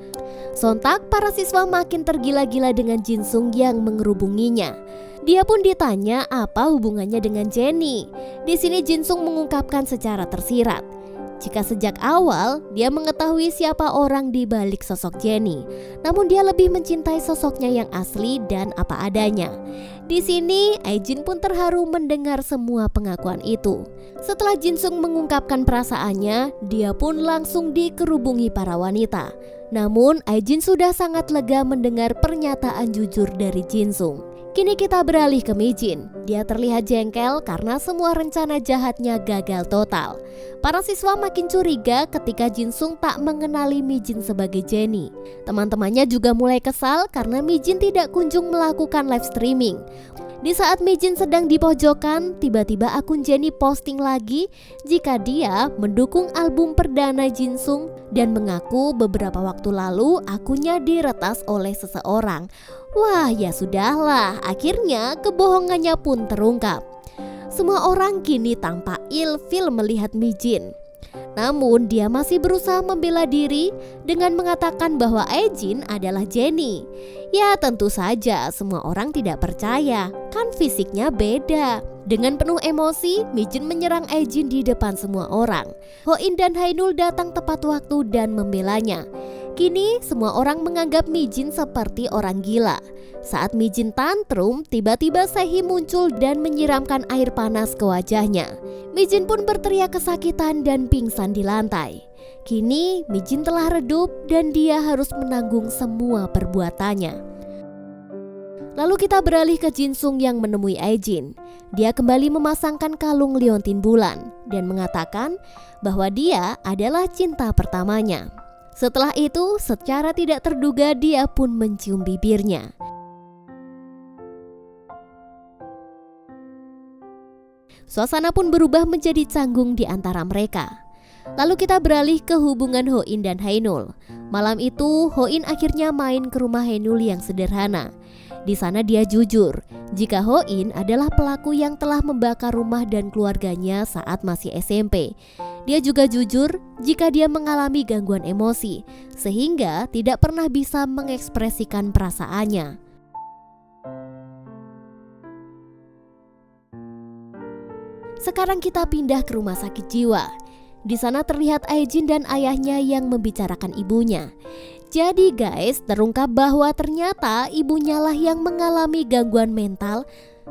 Sontak para siswa makin tergila-gila dengan Jin-sung yang mengerubunginya. Dia pun ditanya apa hubungannya dengan Jenny. Di sini Jin-sung mengungkapkan secara tersirat jika sejak awal dia mengetahui siapa orang di balik sosok Jenny, namun dia lebih mencintai sosoknya yang asli dan apa adanya. Di sini Aijin pun terharu mendengar semua pengakuan itu. Setelah Jin-sung mengungkapkan perasaannya, dia pun langsung dikerubungi para wanita. Namun Aijin sudah sangat lega mendengar pernyataan jujur dari Jin-sung. Kini kita beralih ke Mi-jin. Dia terlihat jengkel karena semua rencana jahatnya gagal total. Para siswa makin curiga ketika Jin-sung tak mengenali Mi-jin sebagai Jenny. Teman-temannya juga mulai kesal karena Mi-jin tidak kunjung melakukan live streaming. Di saat Mi-jin sedang di pojokan, tiba-tiba akun Jenny posting lagi jika dia mendukung album perdana Jin-sung dan mengaku beberapa waktu lalu akunnya diretas oleh seseorang. Wah, ya sudahlah, akhirnya kebohongannya pun terungkap. Semua orang kini tampak ilfil melihat Mi-jin. Namun dia masih berusaha membela diri dengan mengatakan bahwa Aijin adalah Jenny. Ya tentu saja semua orang tidak percaya, kan fisiknya beda. Dengan penuh emosi, Mi-jin menyerang Aijin di depan semua orang. Ho-in dan Hainul datang tepat waktu dan membelanya. Kini semua orang menganggap Mi-jin seperti orang gila. Saat Mi-jin tantrum, tiba-tiba Sehee muncul dan menyiramkan air panas ke wajahnya. Mi-jin pun berteriak kesakitan dan pingsan di lantai. Kini Mi-jin telah redup dan dia harus menanggung semua perbuatannya. Lalu kita beralih ke Jin-sung yang menemui Aijin. Dia kembali memasangkan kalung liontin bulan dan mengatakan bahwa dia adalah cinta pertamanya. Setelah itu, secara tidak terduga dia pun mencium bibirnya. Suasana pun berubah menjadi canggung di antara mereka. Lalu kita beralih ke hubungan Ho-in dan Hainul. Malam itu, Ho-in akhirnya main ke rumah Hainul yang sederhana. Di sana dia jujur jika Ho-in adalah pelaku yang telah membakar rumah dan keluarganya saat masih SMP. Dia juga jujur jika dia mengalami gangguan emosi, sehingga tidak pernah bisa mengekspresikan perasaannya. Sekarang kita pindah ke rumah sakit jiwa. Di sana terlihat Aijin dan ayahnya yang membicarakan ibunya. Jadi guys, terungkap bahwa ternyata ibunya lah yang mengalami gangguan mental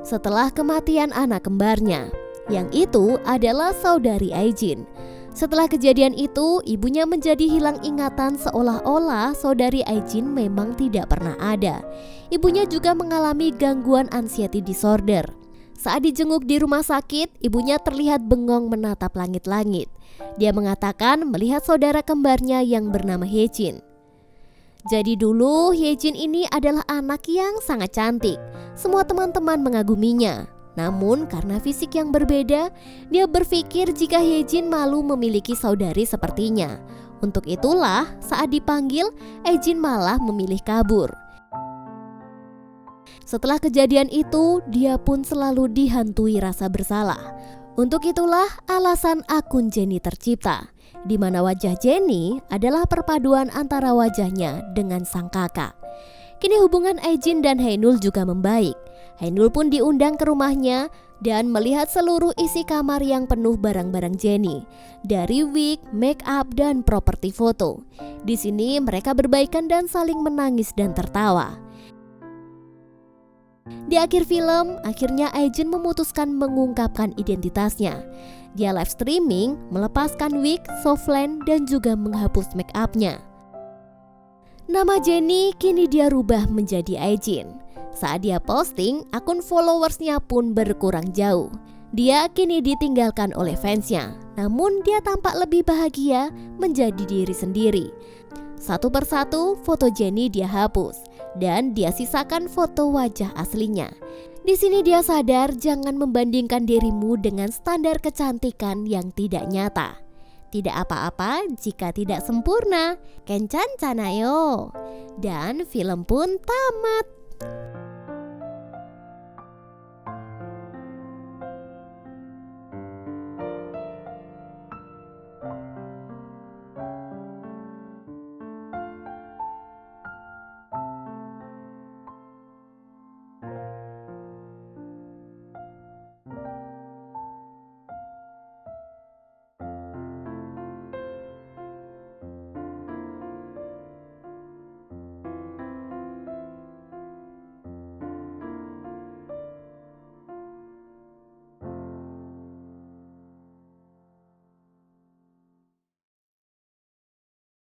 setelah kematian anak kembarnya, yang itu adalah saudari Aijin. Setelah kejadian itu, ibunya menjadi hilang ingatan seolah-olah saudari Aijin memang tidak pernah ada. Ibunya juga mengalami gangguan anxiety disorder. Saat dijenguk di rumah sakit, ibunya terlihat bengong menatap langit-langit. Dia mengatakan melihat saudara kembarnya yang bernama Haejin. Jadi dulu Haejin ini adalah anak yang sangat cantik. Semua teman-teman mengaguminya. Namun karena fisik yang berbeda, dia berpikir jika Haejin malu memiliki saudari sepertinya. Untuk itulah saat dipanggil, Haejin malah memilih kabur. Setelah kejadian itu, dia pun selalu dihantui rasa bersalah. Untuk itulah alasan akun Jennie tercipta, di mana wajah Jennie adalah perpaduan antara wajahnya dengan sang kakak. Kini hubungan Aijin dan Haenul juga membaik. Haenul pun diundang ke rumahnya dan melihat seluruh isi kamar yang penuh barang-barang Jennie, dari wig, make up, dan properti foto. Di sini mereka berbaikan dan saling menangis dan tertawa. Di akhir film, akhirnya Aijin memutuskan mengungkapkan identitasnya. Dia live streaming, melepaskan wig, softline, dan juga menghapus make up-nya. Nama Jennie kini dia rubah menjadi Aijin. Saat dia posting, akun followersnya pun berkurang jauh. Dia kini ditinggalkan oleh fansnya, namun dia tampak lebih bahagia menjadi diri sendiri. Satu persatu foto Jennie dia hapus dan dia sisakan foto wajah aslinya. Di sini dia sadar jangan membandingkan dirimu dengan standar kecantikan yang tidak nyata. Tidak apa-apa jika tidak sempurna. Kencan canayo. Dan film pun tamat.